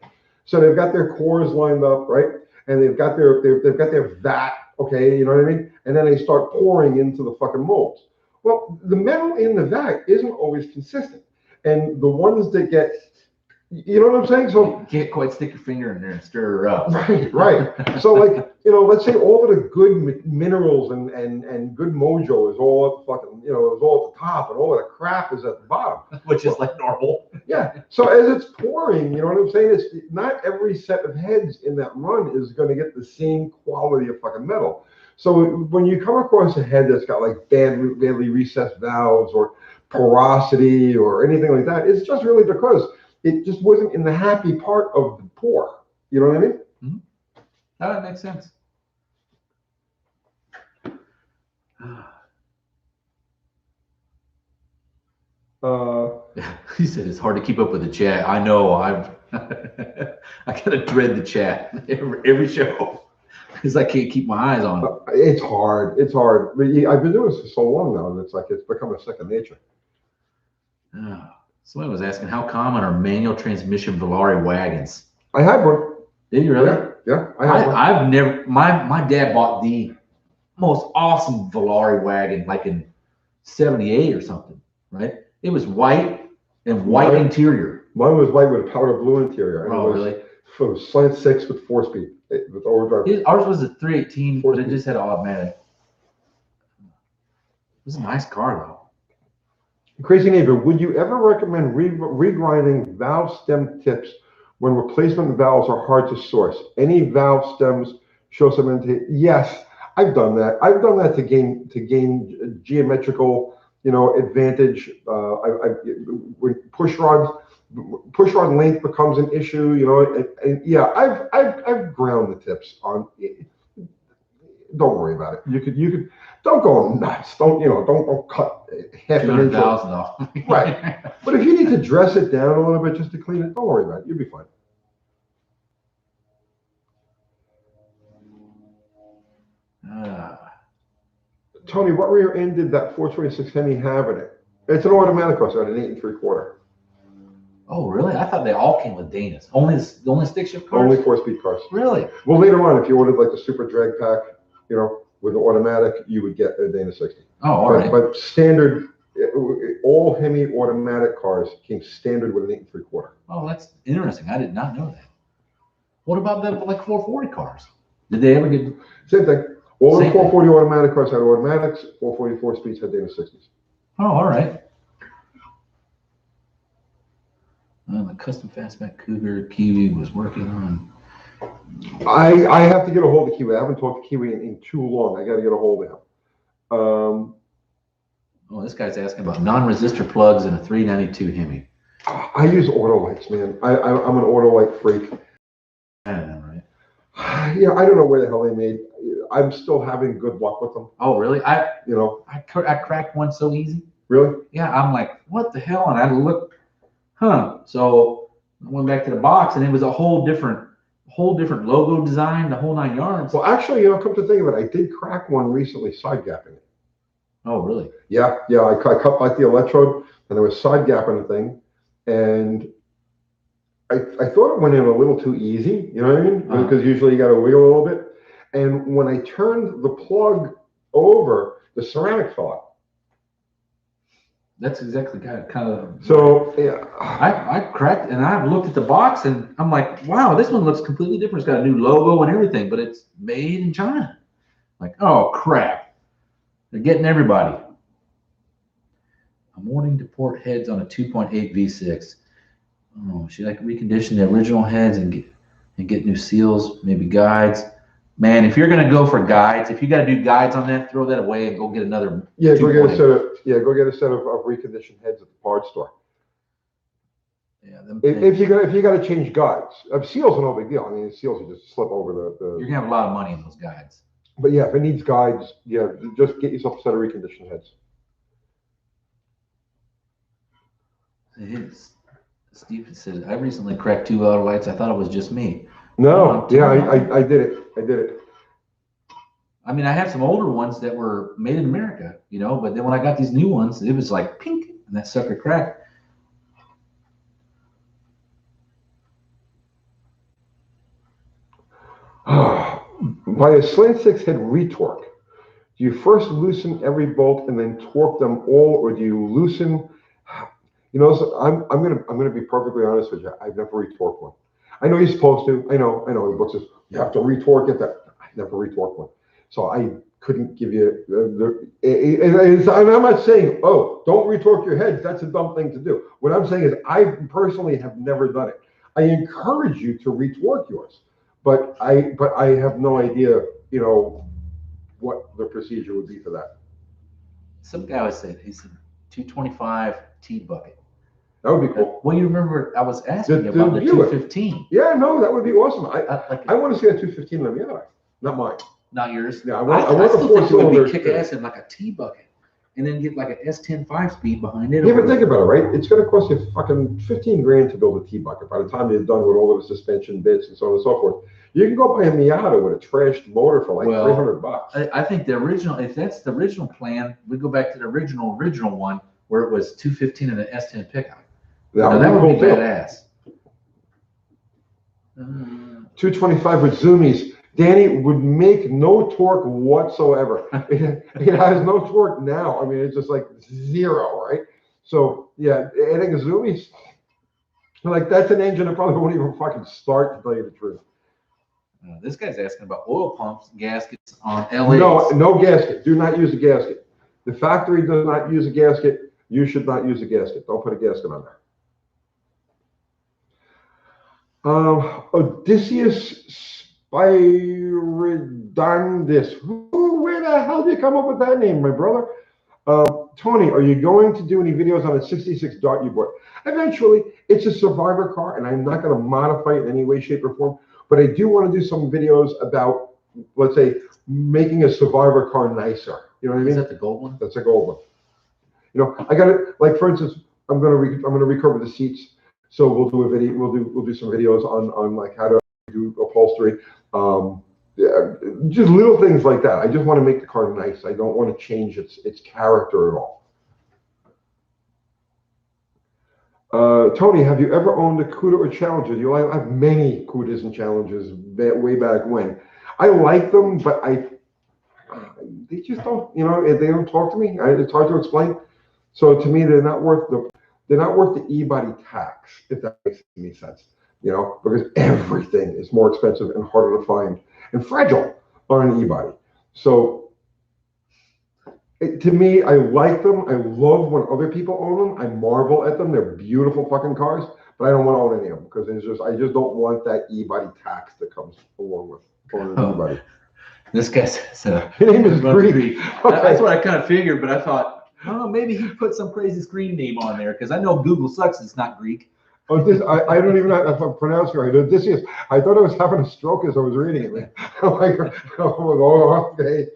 So they've got their cores lined up, right? And they've got their vat, okay, you know what I mean? And then they start pouring into the fucking molds. Well, the metal in the vat isn't always consistent. And the ones that get, you know what I'm saying? So you can't quite stick your finger in there and stir her up. Right. So like, you know, let's say all of the good minerals and good mojo is all at the fucking, you know, is all at the top, and all of the crap is at the bottom. Which is like normal. Yeah. So as it's pouring, you know what I'm saying? It's not every set of heads in that run is going to get the same quality of fucking metal. So when you come across a head that's got like badly recessed valves or porosity or anything like that, it's just really because it just wasn't in the happy part of the pour. You know what I mean? Mm-hmm. That makes sense. He said it's hard to keep up with the chat. I know. I gotta dread the chat every show because I can't keep my eyes on it. It's hard. It's hard. But I've been doing this for so long now, and it's like it's become a second nature. Somebody was asking how common are manual transmission Volare wagons? I had one. Did you really? Yeah, I had one. I've never. My dad bought the most awesome Volare wagon like in '78 or something, right? It was white and white interior. Mine was white with a powder blue interior. Oh, really? It was slant 6 with 4-speed with overdrive. Ours was a 318, but it just had automatic. It was a nice car though. Crazy Neighbor, would you ever recommend regrinding valve stem tips when replacement valves are hard to source? Any valve stems show some indication? Yes, I've done that. I've done that to gain geometrical, you know, advantage. When push rod length becomes an issue, you know, and yeah, I've ground the tips on. Don't worry about it. You could. Don't go nuts. Don't cut half an inch off. Right. But if you need to dress it down a little bit just to clean it, don't worry about it. You'll be fine. Tony, what rear end did that 426 Hemi have in it? It's an automatic also at an 8 3/4. Oh, really? I thought they all came with Danas. Only stick shift cars? Only 4-speed cars. Really? Well, later on, if you ordered like the super drag pack, you know, with the automatic, you would get a Dana 60. Oh, all right. But standard All Hemi automatic cars came standard with an 8 3/4. Oh, that's interesting. I did not know that. What about the like 440 cars? Did they ever get? Same thing. All the Same 440 automatic cars had automatics. 444 speeds had Dana 60s. Oh, all right. The custom fastback Cougar Kiwi was working on. I have to get a hold of Kiwi. I haven't talked to Kiwi in too long. I got to get a hold of him. Oh, this guy's asking about non-resistor plugs in a 392 Hemi. I use Autolites, man. I'm an Autolite freak. I don't know, right? Yeah, I don't know where the hell they made. I'm still having good luck with them. Oh, really? I cracked one so easy. Really? Yeah, I'm like, what the hell? And I looked, So I went back to the box, and it was a whole different logo design, the whole 9 yards. Well, actually, come to think of it, I did crack one recently, side gapping it. Oh, really? Yeah. I cut like the electrode, and there was side gapping the thing, and I thought it went in a little too easy. You know what I mean? Because usually you got to wiggle a little bit. And when I turned the plug over, the ceramic fell out. That's exactly kind of. So yeah, I cracked, and I looked at the box, and I'm like, wow, this one looks completely different. It's got a new logo and everything, but it's made in China. Like, oh crap, they're getting everybody. I'm wanting to port heads on a 2.8 V6. Oh, should I recondition the original heads and get new seals, maybe guides? Man, if you're gonna go for guides, if you got to do guides on that, throw that away and go get another. Yeah, go get a set of reconditioned heads at the parts store. Yeah, if you got to change guides, seals are no big deal. I mean, seals you just slip over the. You're gonna have a lot of money in those guides. But yeah, if it needs guides, yeah, just get yourself a set of reconditioned heads. Steve says, I recently cracked 2 Autolites. I thought it was just me. No, yeah, I did it. I mean, I have some older ones that were made in America, but then when I got these new ones, it was like pink, and that sucker cracked. By a slant 6 head retorque, do you first loosen every bolt and then torque them all, or do you loosen? So I'm gonna be perfectly honest with you. I've never retorqued one. I know you're supposed to. I know. The book says you have to retorque it. I've never retorqued one, so I couldn't give you and I'm not saying, oh, don't retorque your heads. That's a dumb thing to do. What I'm saying is I personally have never done it. I encourage you to retorque yours, but I have no idea, what the procedure would be for that. Some guy was saying he said 225 T bucket. That would be cool. Well, you remember I was asking about the 215. Yeah, no, that would be awesome. I want to see a 215 in the Miata, not mine. Not yours? Yeah, I want still think it would be kick-ass in like a T bucket, and then get like a S10 5-speed behind it. Yeah, but think about it, right? It's going to cost you fucking 15 grand to build a T bucket. By the time you're done with all of the suspension bits and so on and so forth, you can go buy a Miata with a trashed motor for like $300. I think the original, if that's the original plan, we go back to the original one where it was 215 and an S10 pickup. That would be badass. 225 with zoomies. Danny would make no torque whatsoever. It has no torque now. I mean, it's just like zero, right? So yeah, adding a zoomies, like that's an engine that probably won't even fucking start, to tell you the truth. This guy's asking about oil pumps, gaskets on LAs. No gasket. Do not use a gasket. The factory does not use a gasket. You should not use a gasket. Don't put a gasket on there. Odysseus Spyridondis. Where the hell did you come up with that name, my brother? Tony, are you going to do any videos on a 66 Dart you bought? Eventually, it's a survivor car, and I'm not going to modify it in any way, shape, or form. But I do want to do some videos about, let's say, making a survivor car nicer. You know what I mean? Is that the gold one? That's a gold one. I got it. Like for instance, I'm gonna recover the seats. So we'll do a video. We'll do some videos on like how to do upholstery. Yeah, just little things like that. I just want to make the car nice. I don't want to change its character at all. Tony, have you ever owned a Cuda or Challenger? I have many Cudas and Challengers way back when. I like them, but they just don't. They don't talk to me. It's hard to explain. So to me, they're not worth the e-body tax, if that makes any sense. You know, because everything is more expensive and harder to find and fragile on an e-body. So to me, I like them. I love when other people own them. I marvel at them. They're beautiful fucking cars, but I don't want to own any of them because I just don't want that e-body tax that comes along with owning an e-body. This guy says, Your name is Greek. Okay. That's what I kind of figured, but I thought, oh, maybe he put some crazy screen name on there because I know Google sucks. It's not Greek. Oh, I don't even know if I'm pronouncing it right. This is, I thought I was having a stroke as I was reading it. Man. I'm like, oh, okay.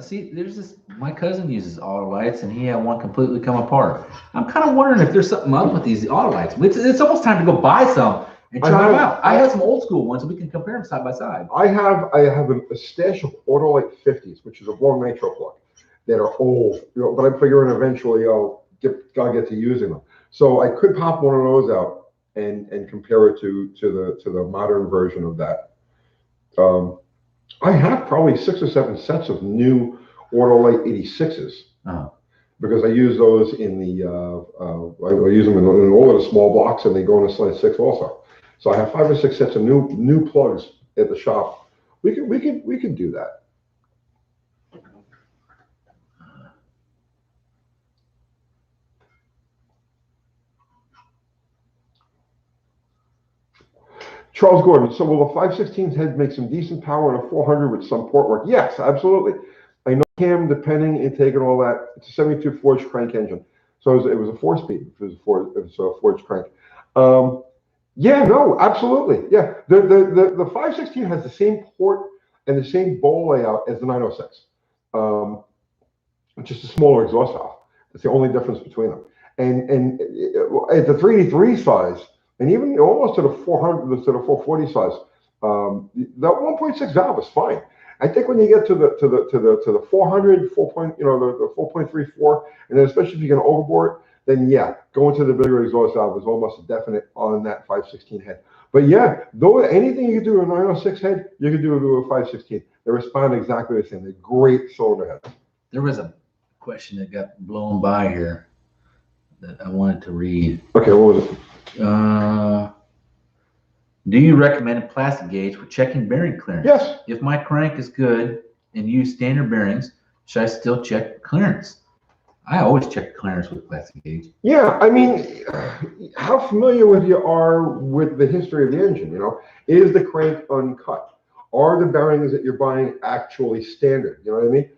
See, there's this, my cousin uses Autolites and he had one completely come apart. I'm kind of wondering if there's something up with these Autolites. It's almost time to go buy some and try them out. I have some old school ones, so we can compare them side by side. I have a stash of Autolite 50s, which is a blown nitro plug, that are old, you know, but I'm figuring eventually I'll get to using them. So I could pop one of those out and compare it to the modern version of that. I have probably 6 or 7 sets of new Autolite 86s because I use those in the I use them in all of the small blocks, and they go in a size 6 also. So I have 5 or 6 sets of new plugs at the shop. We could do that. Charles Gordon, so will the 5/16 head make some decent power in a 400 with some port work? Yes, absolutely. I know Cam, depending intake and all that, it's a 72 forged crank engine. So it was a 4-speed. It was a forged crank. Yeah, no, absolutely. Yeah, the 5/16 has the same port and the same bowl layout as the 906. Just a smaller exhaust valve. That's the only difference between them. And at the 383 size, and even almost to the 400 to the 440 size, that 1.6 valve is fine. I think when you get to the 400, 4. The 4.34, and then especially if you get overboard, then yeah, going to the bigger exhaust valve is almost a definite on that 5/16 head. But yeah, though anything you can do to a 906 head, you can do it to a 5/16. They respond exactly the same. They're great cylinder heads. There was a question that got blown by here that I wanted to read. Okay, what was it? Do you recommend a plastic gauge for checking bearing clearance? Yes. If my crank is good and use standard bearings, should I still check clearance? I always check clearance with plastic gauge. Yeah, I mean, how familiar with you are with the history of the engine? You know, is the crank uncut? Are the bearings that you're buying actually standard? You know what I mean?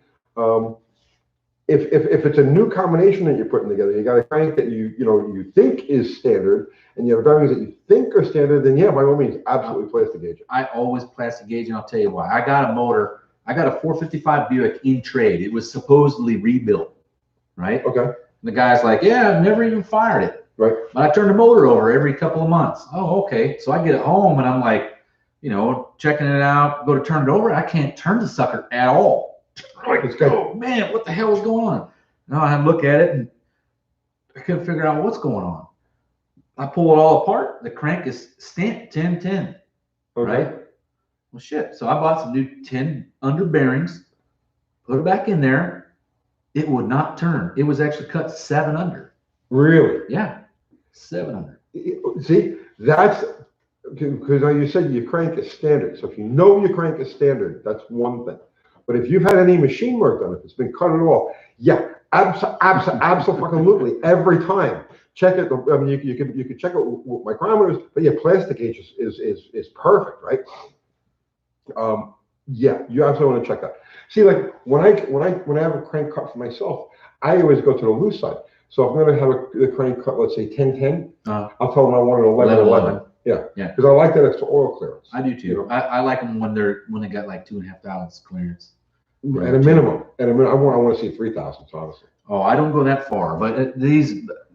If it's a new combination that you're putting together, you got a crank that you think is standard, and you have bearings that you think are standard, then yeah, by all means, absolutely plastic gauge. I always plastic gauge, and I'll tell you why. I got a motor. I got a 455 Buick in trade. It was supposedly rebuilt, right? Okay. And the guy's like, yeah, I've never even fired it. Right. But I turn the motor over every couple of months. Oh, okay. So I get it home, and I'm like, checking it out, go to turn it over. I can't turn the sucker at all. Like, oh man, what the hell is going on? Now I have to look at it and I couldn't figure out what's going on. I pull it all apart. The crank is stamped 1010. Okay. Right? Well, shit. So I bought some new 10 under bearings, put it back in there. It would not turn. It was actually cut 7 under. Really? Yeah. 7 under. See, that's because you said your crank is standard. So if you know your crank is standard, that's one thing. But if you've had any machine work done, if it's been cut at all, yeah, absolutely, every time. Check it. I mean, you can check it with micrometers, but yeah, plastic gauge is perfect, right? Yeah, you absolutely want to check that. See, like when I have a crank cut for myself, I always go to the loose side. So if I'm going to have the crank cut, let's say 1010, I'll tell them I want it 11. Yeah, because I like that extra oil clearance. I do too. You know? I like them when they got like 2.5 thousandths clearance. At a minimum, I want to see 3,000. Honestly. Oh, I don't go that far, but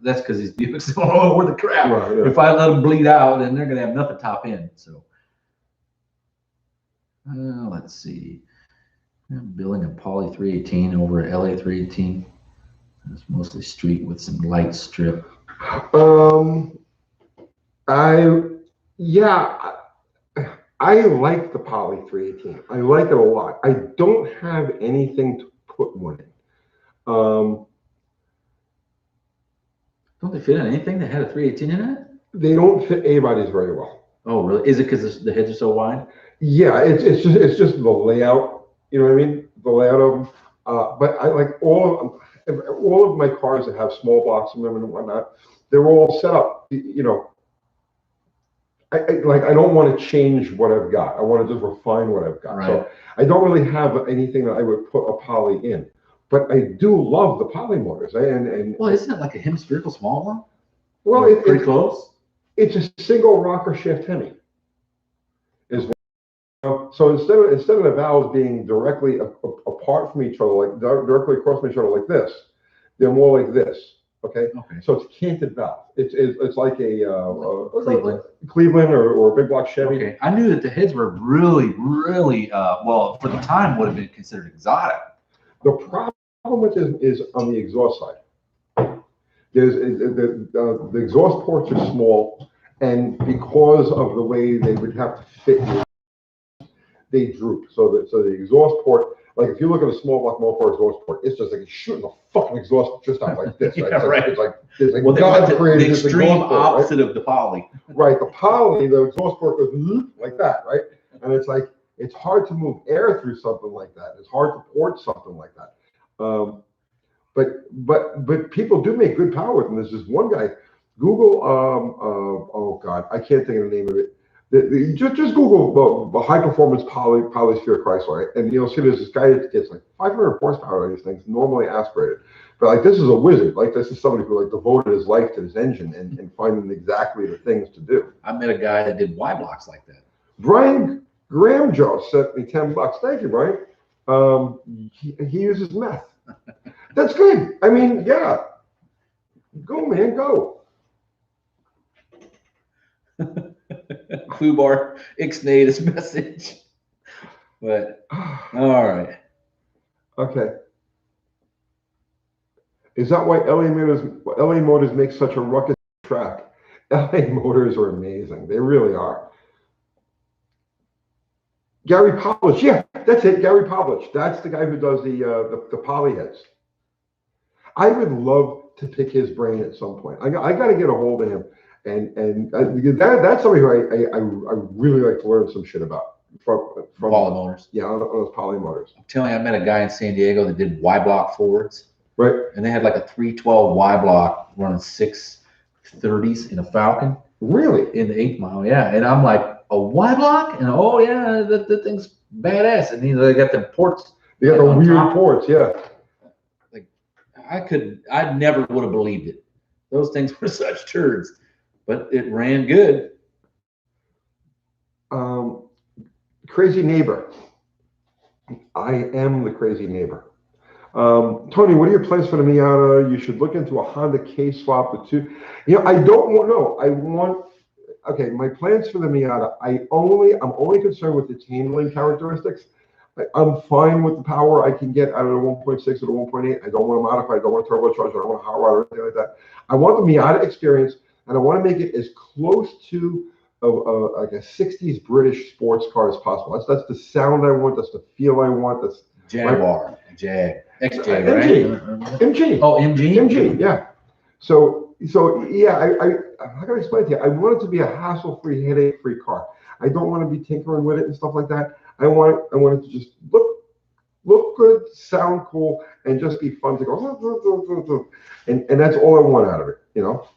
that's because these Buicks are all over the crap. Right, yeah. If I let them bleed out, then they're gonna have nothing top end. So, let's see. I'm building a Poly 318 over at LA 318. It's mostly street with some light strip. I like the Poly 318. I like it a lot. I don't have anything to put one in. Don't they fit on anything that had a 318 in it? They don't fit A-bodies very well. Oh, really? Is it because the heads are so wide? Yeah, it's just the layout. You know what I mean? The layout of them. But I like all of my cars that have small blocks in them and whatnot. They're all set up. You know, I don't want to change what I've got. I want to just refine what I've got. Right. So I don't really have anything that I would put a Poly in. But I do love the Poly motors. And well, isn't it like a hemispherical small one? well, Pretty close. It's a single rocker shaft Hemi. So instead of the valves being directly apart from each other, like directly across from each other like this, they're more like this. Okay. Okay. So it's a canted valve. It's like a Cleveland or a big block Chevy. Okay. I knew that the heads were really, really well for the time would have been considered exotic. The problem with it is on the exhaust side. The exhaust ports are small, and because of the way they would have to fit you, they droop. So the exhaust port, like if you look at a small block Mopar exhaust port, it's just like shooting a fucking exhaust just out like this, right? Yeah, right. It's like Well, God created the this extreme exhaust port, opposite of the Poly. right? The Poly, the exhaust port goes like that, right? And it's like it's hard to move air through something like that. It's hard to port something like that. But people do make good power with them. There's this one guy. Google. Oh God, I can't think of the name of it. Just Google high performance polysphere Chrysler, right? And you'll see there's this guy that gets like 500 horsepower on these things, normally aspirated. But like this is a wizard. Like this is somebody who like devoted his life to this engine and finding exactly the things to do. I met a guy that did Y blocks like that. Brian Gramjo sent me $10. Thank you, Brian. He uses meth. That's good. I mean, yeah. Go, man, go. Fubar ixnayed his message. But all right. Okay. Is that why LA Motors makes such a ruckus track? LA Motors are amazing. They really are. Gary Pavlich, yeah, that's it. Gary Pavlich. That's the guy who does the Poly heads. I would love to pick his brain at some point. I got to get a hold of him, and that's somebody who I really like to learn some shit about from Poly motors. Yeah, on those Poly motors. I'm telling you, I met a guy in San Diego that did Y block Fords. Right. And they had like a 312 Y block running 630s in a Falcon. Really? In the 8 Mile, yeah. And I'm like, a Y block? And oh yeah, that thing's badass. And they got the ports. They got the weird ports, yeah. Like I never would have believed it. Those things were such turds, but it ran good. Crazy neighbor. I am the crazy neighbor. Tony, what are your plans for the Miata? You should look into a Honda K swap with two. You know, I don't want. No, I want. Okay, my plans for the Miata. I'm only concerned with its handling characteristics. I'm fine with the power I can get out of the 1.6 or the 1.8. I don't want to modify. I don't want to turbocharge. I don't want to hot rod or anything like that. I want the Miata experience, and I want to make it as close to like a 60s British sports car as possible. That's the sound I want. That's the feel I want. That's Jaguar, Jag, XJ, right? MG. Oh, MG. MG, yeah. So yeah, I'm not gonna explain to you. I want it to be a hassle-free, headache-free car. I don't want to be tinkering with it and stuff like that. I want it to just look good, sound cool, and just be fun to go. And that's all I want out of it, you know.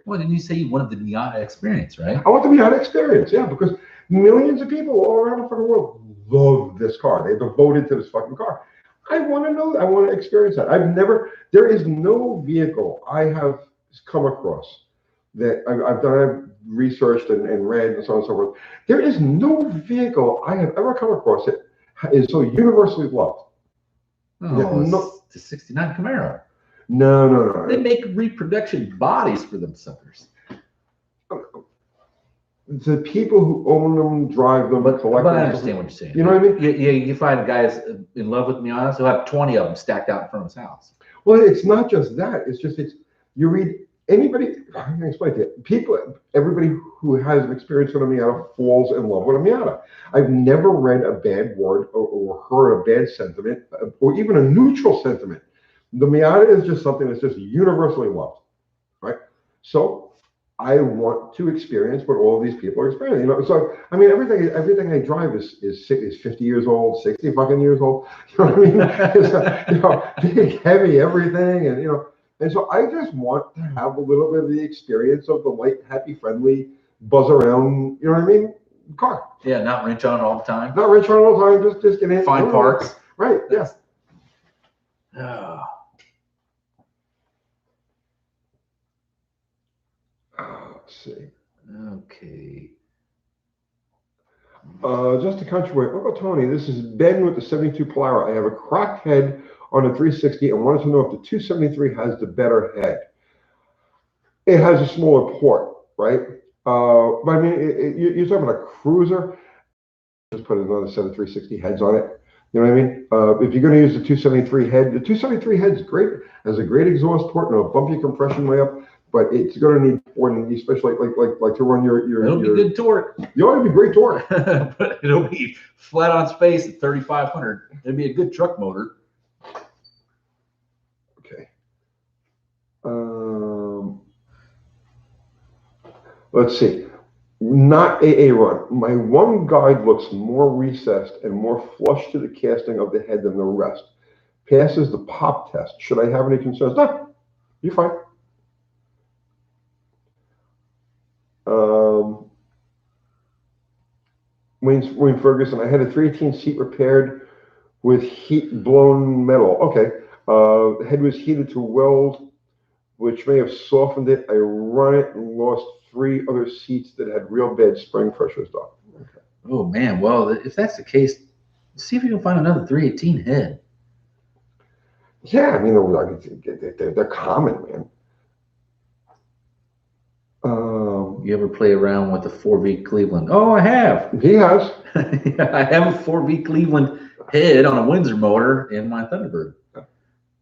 Well, didn't you say you wanted the Miata experience, right? I want the Miata experience, yeah, because millions of people all around the fucking world love this car. They're devoted to this fucking car. I want to know that. I want to experience that. There is no vehicle I have come across that I've researched and read and so on and so forth. There is no vehicle I have ever come across that is so universally loved. Oh, the 69 Camaro. No. They make reproduction bodies for them suckers. The people who own them, drive them, collect them. But I understand what you're saying. You know what I mean? You find guys in love with Miatas who'll have 20 of them stacked out in front of his house. Well, it's not just that. You read anybody, I can explain to you, people, everybody who has an experience with a Miata falls in love with a Miata. I've never read a bad word or heard a bad sentiment or even a neutral sentiment. The Miata is just something that's just universally loved, right? So I want to experience what all of these people are experiencing. You know, so I mean, everything I drive is 50 years old, 60 fucking years old. You know what I mean? It's, you know, big, heavy, everything, and you know, and so I just want to have a little bit of the experience of the light, happy, friendly, buzz around. You know what I mean? Car. Yeah, not wrench on all the time. Not rich on all the time. Just get in. Find parts. Right. Yes. Oh. Let's see. Okay. Just to contribute, Uncle Tony, this is Ben with the 72 Polara. I have a crocked head on a 360 and wanted to know if the 273 has the better head. It has a smaller port, right? But I mean, you're talking about a cruiser. Just put another set of 360 heads on it. You know what I mean? If you're going to use the 273 head, the 273 head is great. Has a great exhaust port and a bumpy compression way up. But it's going to need more, especially like to run your. It'll be good torque. You ought to be great torque. But it'll be flat on space at 3,500. It'll be a good truck motor. Okay. Let's see. Not AA run. My one guide looks more recessed and more flush to the casting of the head than the rest. Passes the pop test. Should I have any concerns? No, you're fine. Wayne Ferguson, I had a 318 seat repaired with heat blown metal. Okay. The head was heated to weld, which may have softened it. I run it and lost 3 other seats that had real bad spring pressure stuff. Okay. Oh man, well, if that's the case, see if you can find another 318 head. Yeah, I mean, they're common, man. You ever play around with the 4V Cleveland? Oh, I have. He has. I have a 4V Cleveland head on a Windsor motor in my Thunderbird.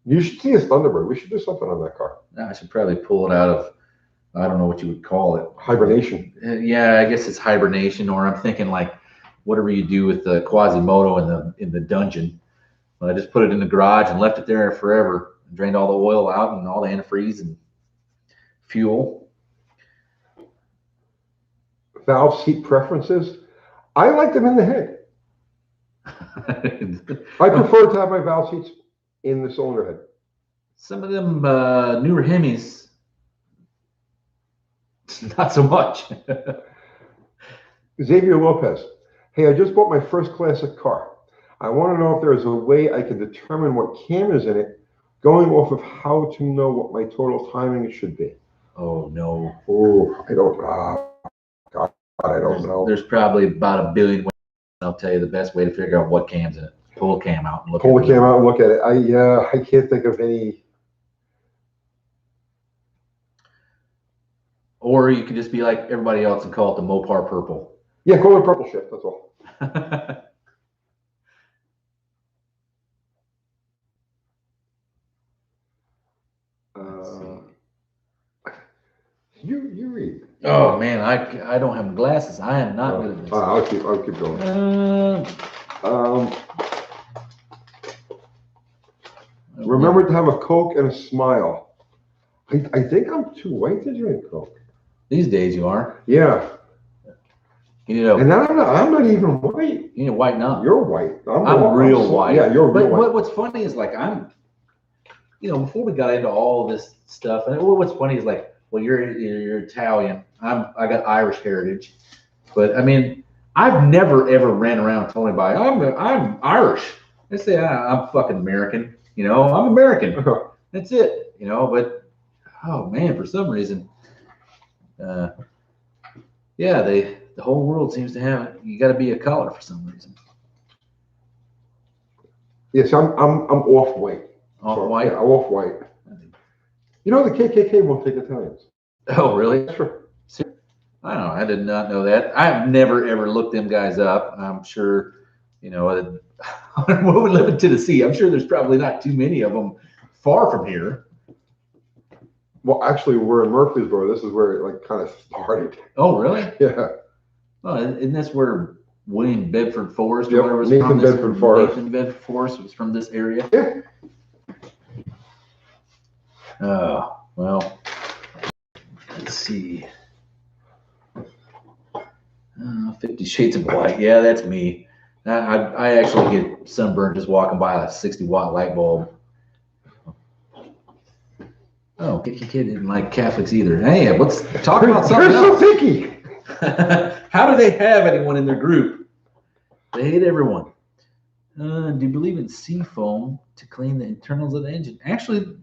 You should see his Thunderbird. We should do something on that car. I should probably pull it out of, I don't know what you would call it. Hibernation. Yeah, I guess it's hibernation, or I'm thinking like whatever you do with the Quasimodo in the dungeon. I just put it in the garage and left it there forever. Drained all the oil out and all the antifreeze and fuel. Valve seat preferences. I like them in the head. I prefer to have my valve seats in the cylinder head. Some of them newer Hemis, not so much. Xavier Lopez. Hey, I just bought my first classic car. I want to know if there's a way I can determine what cam is in it, going off of how to know what my total timing should be. Oh, no. Oh, I don't know. God, I don't know. There's probably about 1 billion ways. I'll tell you the best way to figure out what cam's in it. Pull the cam out and look. Pull the cam out and look at it. I can't think of any. Or you could just be like everybody else and call it the Mopar Purple. Yeah, call it purple shift. That's all. You read. Oh man, I don't have glasses. I am not good at this. I'll keep going. Remember to have a Coke and a smile. I think I'm too white to drink Coke. These days you are. Yeah. You need a, and I'm not even white. You need to whiten up. You're white. I'm real white. Yeah, you're real white. But what's funny is like before we got into all this stuff, and what's funny is like, well, you're Italian. I got Irish heritage, but I mean, I've never ever ran around telling anybody I'm Irish. They say I'm fucking American. I'm American. That's it. But oh man, for some reason, yeah, the whole world seems to have it. You got to be a color for some reason. Yes, I'm off white. Off white. Yeah, off white. The KKK won't take Italians. Oh, really? That's true. I don't know. I did not know that. I've never ever looked them guys up. I'm sure, what would live in Tennessee? I'm sure there's probably not too many of them far from here. Well, actually, we're in Murfreesboro. This is where it like kind of started. Oh, really? Yeah. Oh, isn't this where William Bedford Forrest or Yep, whatever was Nathan from? Bedford Forrest. Nathan Bedford Forrest was from this area. Yeah. Oh, well, let's see. 50 Shades of White. Yeah, that's me. I actually get sunburned just walking by a 60-watt light bulb. Oh, Kicky Kid didn't like Catholics either. Hey, let's talk about something You're else. so picky. How do they have anyone in their group? They hate everyone. Do you believe in sea foam to clean the internals of the engine? Actually,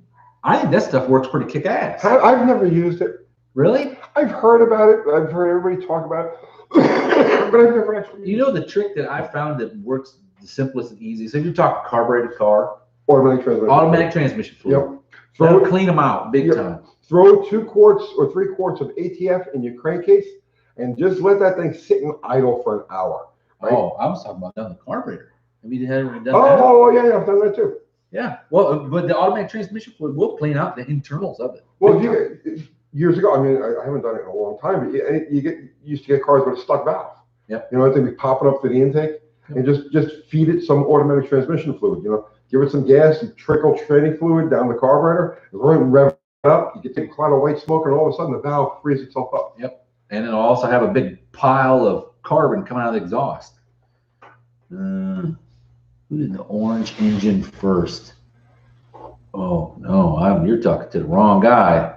I think that stuff works pretty kick-ass. I've never used it. Really? I've heard about it. I've heard everybody talk about it, but I've never actually. You know the trick that I found that works the simplest and easiest? So if you're talking carbureted car, automatic transmission fluid. Yep. That'll clean them out big time. Throw 2 quarts or 3 quarts of ATF in your crankcase and just let that thing sit and idle for an hour. Right? Oh, I was talking about down the carburetor. Have you ever done that? Oh, yeah, I've done that too. Yeah. Well, but the automatic transmission fluid will clean out the internals of it. Well, years ago, I mean, I haven't done it in a long time, but you used to get cars with a stuck valve. Yep. You know, they'd be popping up for the intake, and just feed it some automatic transmission fluid. You know, give it some gas, you trickle training fluid down the carburetor, rev it up, you get take a cloud of white smoke, and all of a sudden the valve frees itself up. Yep. And it'll also have a big pile of carbon coming out of the exhaust. Who did the orange engine first? Oh no, you're talking to the wrong guy.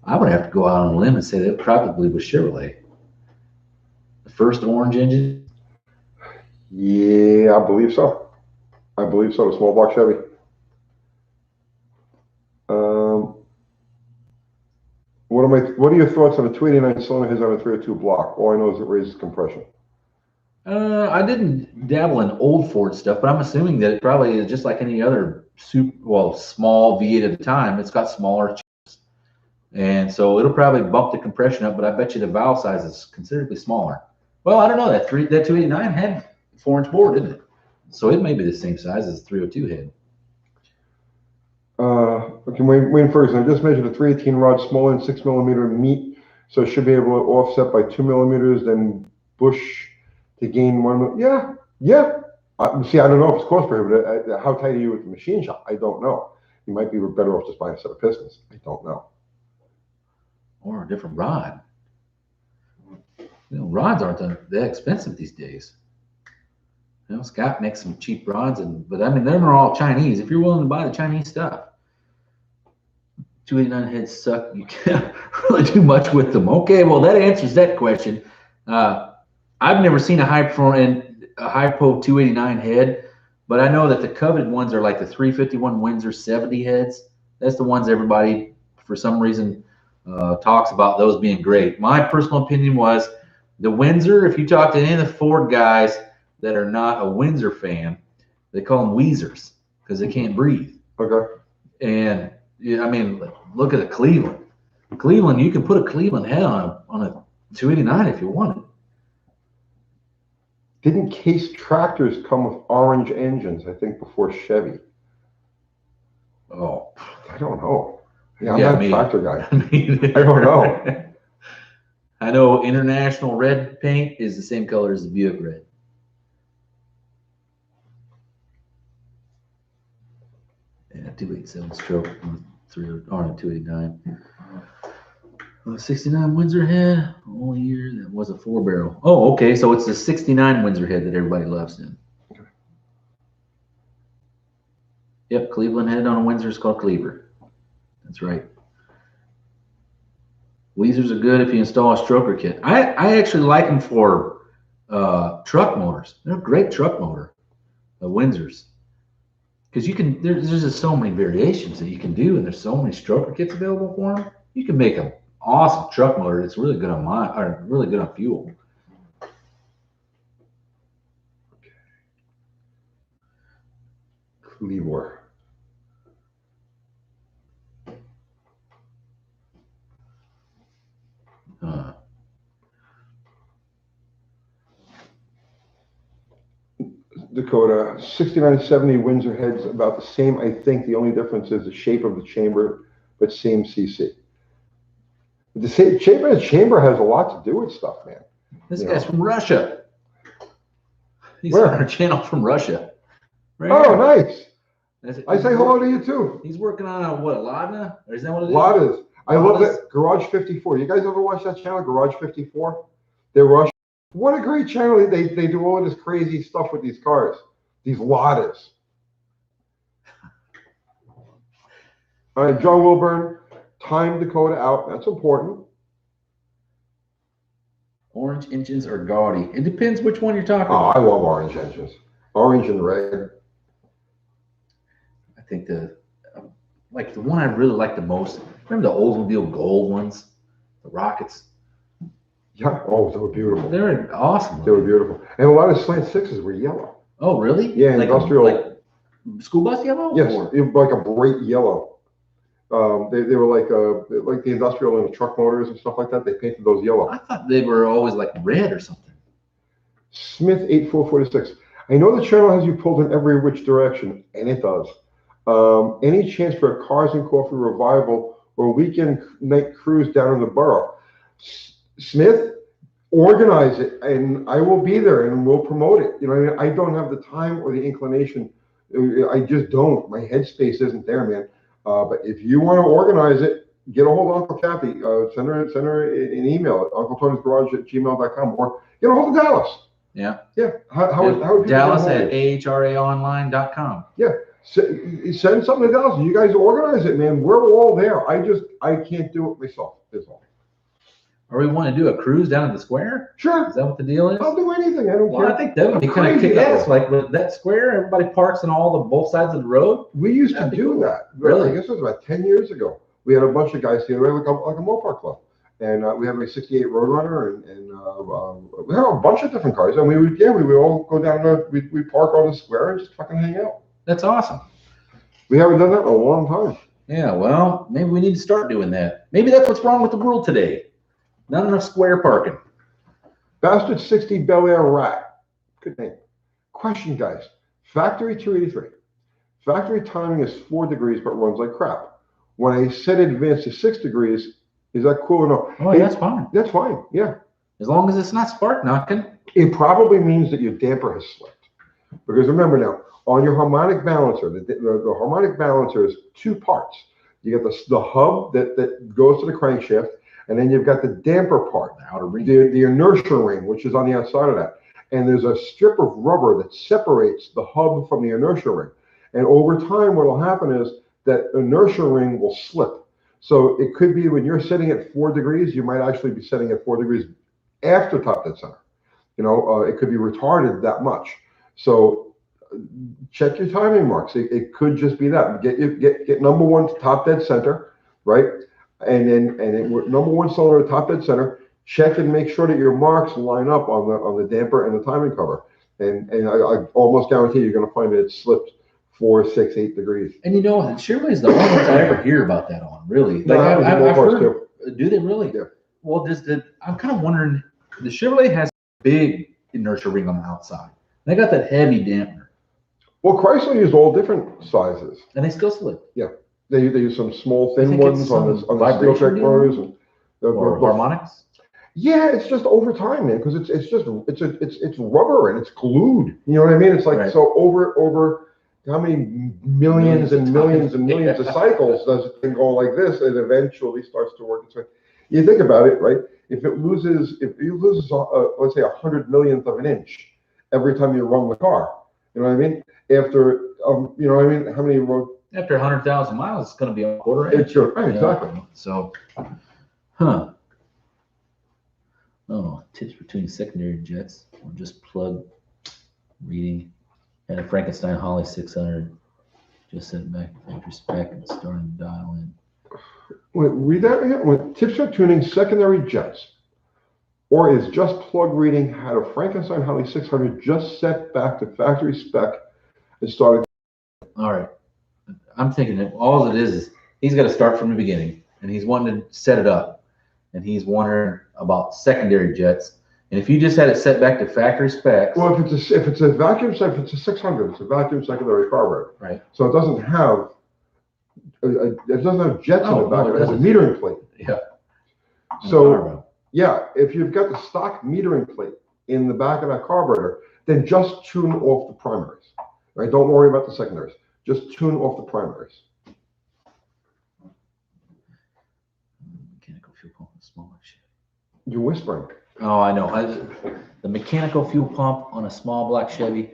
I would have to go out on a limb and say that probably was Chevrolet. The first orange engine? Yeah, I believe so. The small block Chevy. What are your thoughts on a 289 cylinder heads on a 302 block? All I know is it raises compression. I didn't dabble in old Ford stuff, but I'm assuming that it probably is just like any other small V8 at the time. It's got smaller chips, and so it'll probably bump the compression up. But I bet you the valve size is considerably smaller. Well, I don't know. That 289 had 4-inch bore, didn't it? So it may be the same size as the 302 head. Okay, Wayne Ferguson, I just measured a 318 rod smaller than 6 millimeter meat, so it should be able to offset by 2 millimeters, then bush to gain 1. Yeah. See, I don't know if it's cost prohibitive. How tight are you with the machine shop? I don't know. You might be better off just buying a set of pistons. I don't know. Or a different rod. Rods aren't that expensive these days. Scott makes some cheap rods, but I mean, they're not all Chinese. If you're willing to buy the Chinese stuff, 289 heads suck. You can't really do much with them. Okay, well, that answers that question. I've never seen a Hypo 289 head, but I know that the coveted ones are like the 351 Windsor 70 heads. That's the ones everybody, for some reason, talks about those being great. My personal opinion was the Windsor, if you talk to any of the Ford guys that are not a Windsor fan, they call them Weezers because they can't breathe. Okay. And I mean, look at the Cleveland. Cleveland, you can put a Cleveland head on a 289 if you want it. Didn't Case tractors come with orange engines, I think, before Chevy? Oh, I don't know. Yeah, I'm not a tractor guy. I don't know. I know International red paint is the same color as the Buick red. Yeah, 287 stroke on a 289. 69 Windsor head. Only year that was a 4-barrel. Oh, okay. So it's the 69 Windsor head that everybody loves then. Okay. Yep, Cleveland head on a Windsor is called Cleaver. That's right. Weezers are good if you install a stroker kit. I actually like them for truck motors. They're a great truck motor, the Windsors. Because there's just so many variations that you can do, and there's so many stroker kits available for them. You can make an awesome truck motor that's really good on really good on fuel. Cleaver. The Dakota, 69 to 70 Windsor heads about the same. I think the only difference is the shape of the chamber, but same CC. The shape of the chamber has a lot to do with stuff, man. This guy's from Russia. He's Where? on our channel from Russia. Right Oh, here. nice. I say hello to you too. He's working on a what, Ladna? Or is that what it is? Ladas. I love Ladas? that. Garage 54. You guys ever watch that channel, Garage 54? They're Russian. What a great channel. They do all this crazy stuff with these cars. These Ladas. All right, John Wilburn, time Dakota out. That's important. Orange engines or gaudy? It depends which one you're talking Oh, about. I love orange engines. Orange and red. I think the one I really like the most. Remember the Oldsmobile Gold ones, the Rockets? Yeah. Oh, they were beautiful. They were awesome. They were beautiful. And a lot of slant sixes were yellow. Oh, really? Yeah, like industrial. like school bus yellow? Yes, Or- like a bright yellow. They were like the industrial and the truck motors and stuff like that. They painted those yellow. I thought they were always like red or something. Smith 8446. I know the channel has you pulled in every which direction, and it does. Any chance for a Cars and Coffee revival or weekend night cruise down in the borough? Smith, organize it, and I will be there, and we'll promote it. You know, what I mean, I don't have the time or the inclination. I just don't. My headspace isn't there, man. But if you want to organize it, get a hold of Uncle Kathy. Send her an email at uncletonysgarage@gmail.com, or get a hold of Dallas. Yeah. Yeah. How would people Dallas get a hold at of you? ahraonline.com. Send something to Dallas. You guys organize it, man. We're all there. I can't do it myself. That's all. Or we want to do a cruise down at the square? Sure. Is that what the deal is? I'll do anything. I don't Well, care. I think that would be I'm kind of crazy kick ass. that Like with that square, everybody parks on all the both sides of the road. We used to That'd be do cool. that. Really? I guess it was about 10 years ago. We had a bunch of guys here, like a Mopar club. And we had a 68 Roadrunner, and we had a bunch of different cars. And we would all go down, we park on the square and just fucking hang out. That's awesome. We haven't done that in a long time. Yeah, well, maybe we need to start doing that. Maybe that's what's wrong with the world today. Not enough square parking. Bastard 60 Bel Air Rat. Good name. Question, guys. Factory 283. Factory timing is 4 degrees, but runs like crap. When I set advance to 6 degrees, is that cool or no? Oh, that's fine. That's fine. Yeah. As long as it's not spark knocking. It probably means that your damper has slipped. Because remember now, on your harmonic balancer, the harmonic balancer is 2 parts. You get the hub that goes to the crankshaft, and then you've got the damper part, The outer ring. the inertia ring, which is on the outside of that. And there's a strip of rubber that separates the hub from the inertia ring. And over time, what will happen is that inertia ring will slip. So it could be when you're sitting at 4 degrees, you might actually be sitting at 4 degrees after top dead center. You know, it could be retarded that much. So check your timing marks. It could just be that. Get number 1 to top dead center, right? And then number 1 cylinder top dead center. Check and make sure that your marks line up on the damper and the timing cover. And I almost guarantee you're going to find that it slipped 4, 6, 8 degrees. And you know, Chevrolet is the only ones I ever hear about that on, really. No, Like, I've Mopar's heard, too. do they really? Yeah. Well, I'm kind of wondering, the Chevrolet has a big inertia ring on the outside. They got that heavy dampener, Well, Chrysler used all different sizes. and they still slip. They use some small, You thin think it's ones on the some steel vibration tech deal? motors. And Or harmonics. yeah, it's just over time, man, because it's rubber and it's glued. You know what I mean? It's like Right. so over how many millions and millions and millions of cycles does it thing go like this, and eventually starts to work its way. You think about it, right? If you lose, let's say 100 millionth of an inch every time you run the car, you know what I mean? After, you know what I mean? How many road? After 100,000 miles, it's going to be a quarter inch. It's your right, exactly. Yeah. So, huh. Oh, tips for tuning secondary jets or just plug reading. And a Frankenstein Holly 600. Just set back to factory spec and starting to dial in. Wait, read that again. When tips for tuning secondary jets, or is just plug reading had a Frankenstein Holly 600 just set back to factory spec and started. All right. I'm thinking that all it is he's got to start from the beginning and he's wanting to set it up. And he's wondering about secondary jets. And if you just had it set back to factory specs, Well, if it's a vacuum, if it's a 600, it's a vacuum secondary carburetor. right? So it doesn't have jets in the back. It has a metering plate. Yeah. So yeah, if you've got the stock metering plate in the back of that carburetor, then just tune off the primaries. Right? Don't worry about the secondaries. Just tune off the primaries. Mechanical fuel pump, small Chevy. You're whispering. Oh, I know. The mechanical fuel pump on a small black Chevy.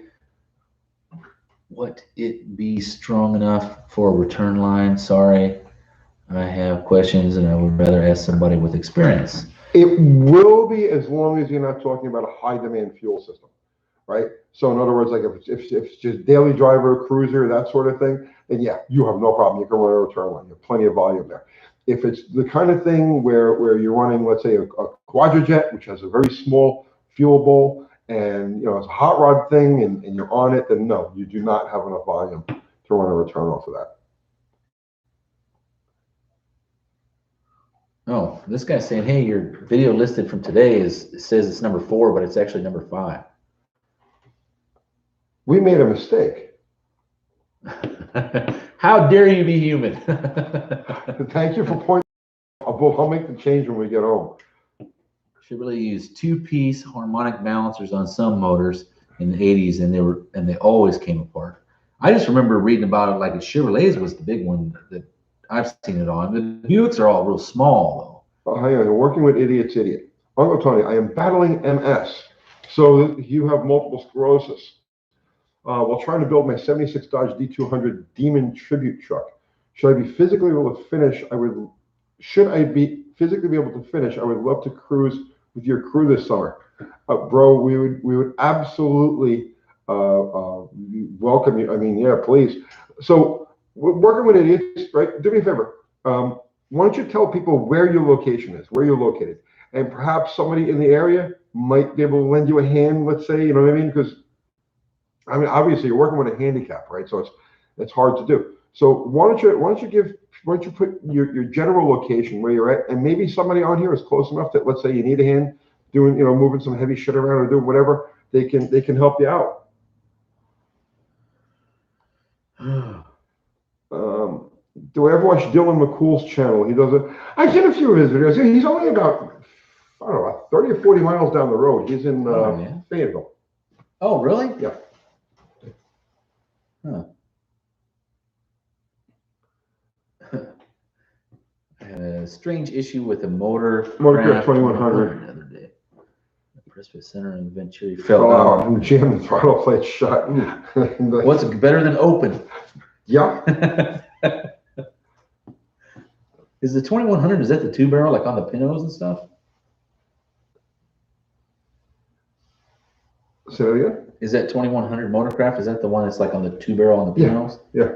Would it be strong enough for a return line? Sorry, I have questions, and I would rather ask somebody with experience. It will be, as long as you're not talking about a high demand fuel system, right? So in other words, like if it's just daily driver, cruiser, that sort of thing, then yeah, you have no problem. You can run a return line. You have plenty of volume there. If it's the kind of thing where you're running, let's say, a Quadrajet, which has a very small fuel bowl, and it's a hot rod thing, and you're on it, then no, you do not have enough volume to run a return off of that. Oh, this guy's saying, hey, your video listed from today says it's number 4, but it's actually number 5. We made a mistake. How dare you be human? Thank you for pointing out. I'll make the change when we get home. Chevrolet used 2-piece harmonic balancers on some motors in the 80s, and they always came apart. I just remember reading about it like Chevrolet's was the big one that I've seen it on. The Buicks are all real small, though. Oh, hang on. Working with idiots, idiot. Uncle Tony, I am battling MS. So you have multiple sclerosis. While trying to build my 76 Dodge D200 Demon tribute truck, should I be physically able to finish? Should I be physically be able to finish? I would love to cruise with your crew this summer, bro. We would absolutely welcome you. I mean, yeah, please. So we're working with idiots, right? Do me a favor. Why don't you tell people where your location is, where you're located, and perhaps somebody in the area might be able to lend you a hand. Let's say, you know what I mean? Because I mean, obviously you're working with a handicap, right? So it's hard to do. So why don't you put your general location where you're at, and maybe somebody on here is close enough that, let's say, you need a hand doing, moving some heavy shit around or doing whatever, they can help you out. Do I ever watch Dylan McCool's channel? He does it. I've seen a few of his videos. He's only about, I don't know, 30 or 40 miles down the road. He's in Fayetteville. Oh, really? Yeah. Huh. I had a strange issue with the Motorcraft 2100 the other day. The press fit center and Venturi fell out. and jammed the throttle plate shut. What's better than open? Yeah. Is the 2100, is that the 2-barrel like on the Pintos and stuff? Say that again? Is that 2100 Motorcraft? Is that the one that's like on the 2-barrel on the Pintos? Yeah.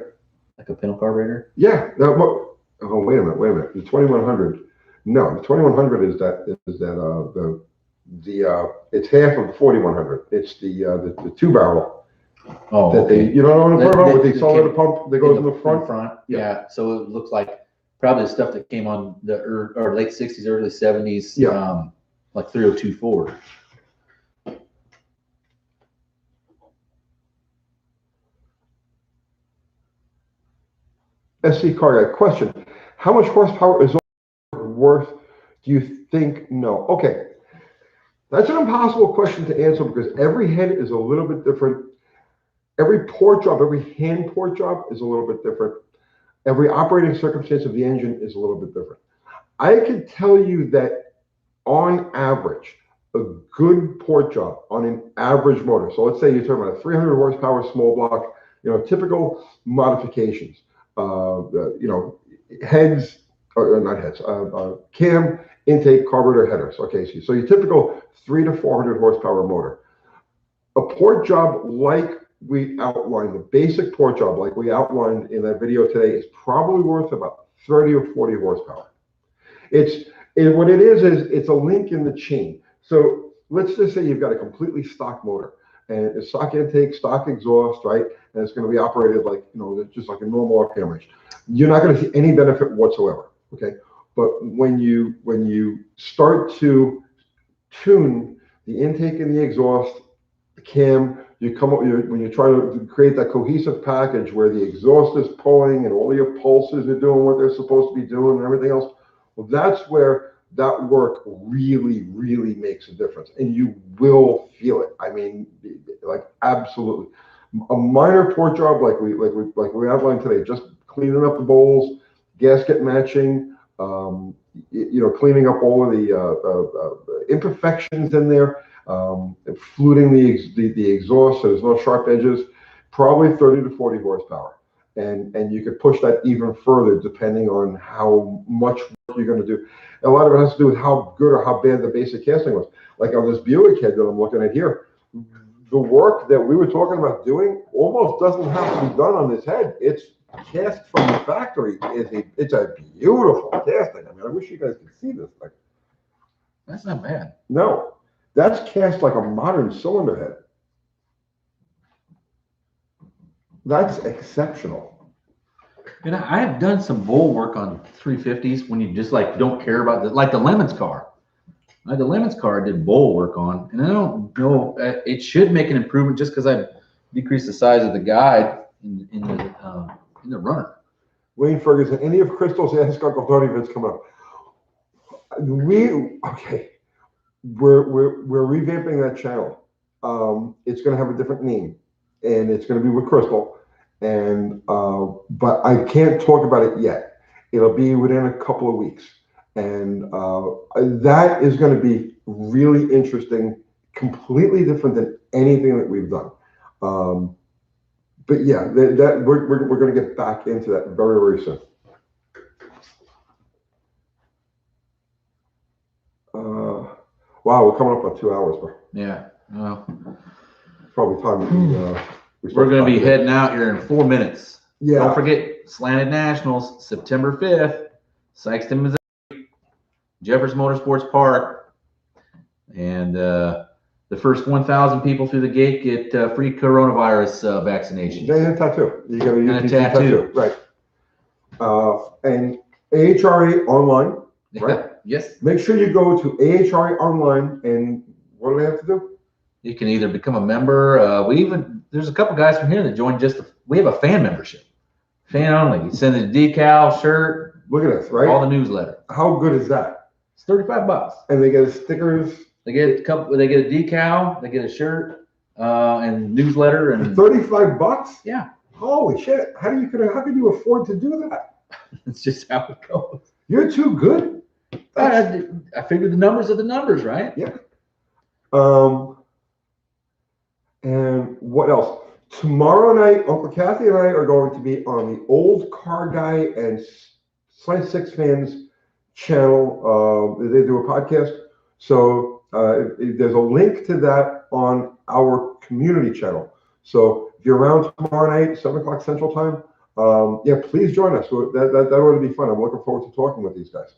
Like a Pinto carburetor? Yeah. Oh, wait a minute. The 2100. No, the 2100 is it's half of the 4100. It's the 2-barrel. Oh, that okay. You know what I'm talking about? With the solid pump that goes in the front. Yeah. So it looks like probably the stuff that came on the or late 60s, early 70s. Yeah. Like 302 Ford. SC car guy, question: how much horsepower is worth? Do you think? No. Okay, that's an impossible question to answer because every head is a little bit different. Every port job, every hand port job is a little bit different. Every operating circumstance of the engine is a little bit different. I can tell you that on average, a good port job on an average motor. So let's say you're talking about a 300 horsepower small block, typical modifications. Heads, or not heads, cam, intake, carburetor, headers. Okay, so your typical 300 to 400 horsepower motor. A port job like we outlined, the basic port job like we outlined in that video today is probably worth about 30 or 40 horsepower. What it is it's a link in the chain. So let's just say you've got a completely stock motor and a stock intake, stock exhaust, right? And it's going to be operated like, just like a normal RPM range. You're not going to see any benefit whatsoever, okay? But when you start to tune the intake and the exhaust, the cam. You come up when you try to create that cohesive package where the exhaust is pulling and all your pulses are doing what they're supposed to be doing and everything else. Well, that's where that work really, really makes a difference, and you will feel it. I mean, like absolutely. A minor port job like we outlined today, just cleaning up the bowls, gasket matching, cleaning up all of the imperfections in there, fluting the exhaust so there's no sharp edges, probably 30 to 40 horsepower. And you could push that even further depending on how much work you're going to do. And a lot of it has to do with how good or how bad the basic casting was. Like on this Buick head that I'm looking at here, the work that we were talking about doing almost doesn't have to be done on this head. It's cast from the factory. It's a beautiful casting. I mean, I wish you guys could see this thing. That's not bad. No, that's cast like a modern cylinder head. That's exceptional. And I have done some bowl work on 350s when you just like don't care about like the Lemons car. The Lemons car I did bowl work on, and I don't know, it should make an improvement just because I decreased the size of the guide in the runner. Wayne Ferguson, any of Crystal's Ask Uncle Tony vids coming up? We're revamping that channel. It's going to have a different name, and it's going to be with Crystal. And but I can't talk about it yet. It'll be within a couple of weeks. And that is going to be really interesting, completely different than anything that we've done. But yeah, that we're going to get back into that very, very soon. Wow, we're coming up on 2 hours, bro. Yeah, well, it's probably time we're going to be heading out here in 4 minutes. Yeah. Don't forget Slanted Nationals, September 5th, Sikeston, Missouri. Jefferson Motorsports Park, and the first 1,000 people through the gate get free coronavirus vaccination. And a tattoo. You get a tattoo, right? And AHRA online, right? Yes. Make sure you go to AHRA online, and what do they have to do? You can either become a member. There's a couple guys from here that joined. We have a fan membership, fan only. You send a decal, shirt. Look at this, right? All the newsletter. How good is that? It's $35. And they get stickers. They get a couple. They get a decal. They get a shirt and newsletter and $35. Yeah. Holy shit! How could you afford to do that? It's just how it goes. You're too good. I figured the numbers are the numbers, right? Yeah. And what else? Tomorrow night, Uncle Kathy and I are going to be on the Old Car Guy and Slant Six Fans channel. They do a podcast. So there's a link to that on our community channel. So if you're around tomorrow night, 7 o'clock Central Time, please join us. So that ought to be fun. I'm looking forward to talking with these guys.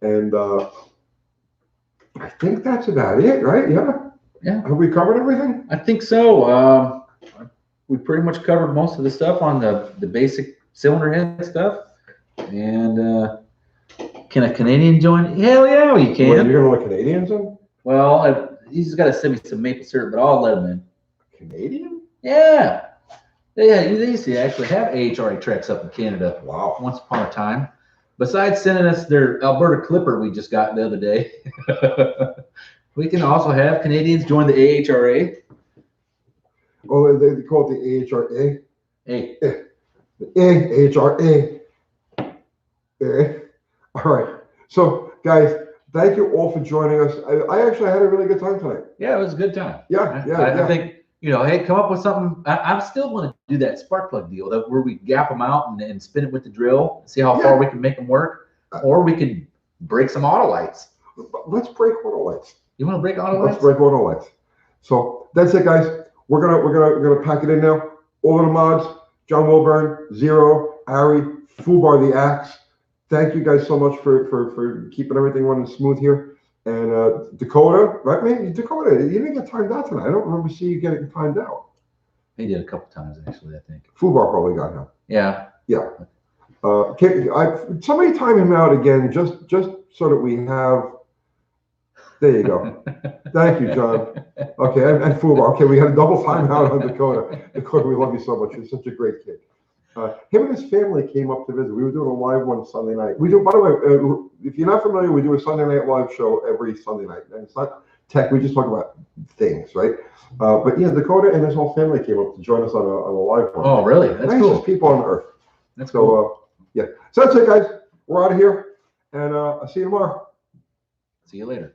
And I think that's about it, right? Yeah. Yeah. Have we covered everything? I think so. We pretty much covered most of the stuff on the basic cylinder head stuff. And can a Canadian join? Hell yeah, you can. What, you're gonna let Canadians in? Well, he's got to send me some maple syrup, but I'll let him in. Canadian? Yeah. They used to actually have AHRA tracks up in Canada. Wow. Once upon a time. Besides sending us their Alberta Clipper we just got the other day, we can also have Canadians join the AHRA. Oh, they call it the AHRA? Hey. The AHRA. All right. So, guys, thank you all for joining us. I actually had a really good time tonight. Yeah, it was a good time. Yeah. I think, hey, come up with something. I still want to do that spark plug deal where we gap them out and spin it with the drill, see how far we can make them work, or we could break some auto lights. Let's break auto lights. You want to break auto lights? Let's break auto lights. So that's it, guys. We're gonna pack it in now. All of the mods: John Wilburn, Zero, Ari, Fubar the Axe. Thank you guys so much for keeping everything running smooth here. And Dakota, right, man? Dakota, you didn't get timed out tonight. I don't remember seeing you getting timed out. He did a couple times actually, I think. Fubar probably got him. Yeah. Yeah. Somebody time him out again, just so that we have There you go. Thank you, John. Okay, and Fubar. Okay, we had a double timeout on Dakota. Dakota, we love you so much. You're such a great kid. Him and his family came up to visit. We were doing a live one Sunday night. We do, by the way, if you're not familiar, we do a Sunday night live show every Sunday night. And it's not tech, we just talk about things, right? But yeah, Dakota and his whole family came up to join us on a live one. Oh, really? That's Nicest cool. people on earth. That's So, cool. yeah. So that's it, guys. We're out of here. And I'll see you tomorrow. See you later.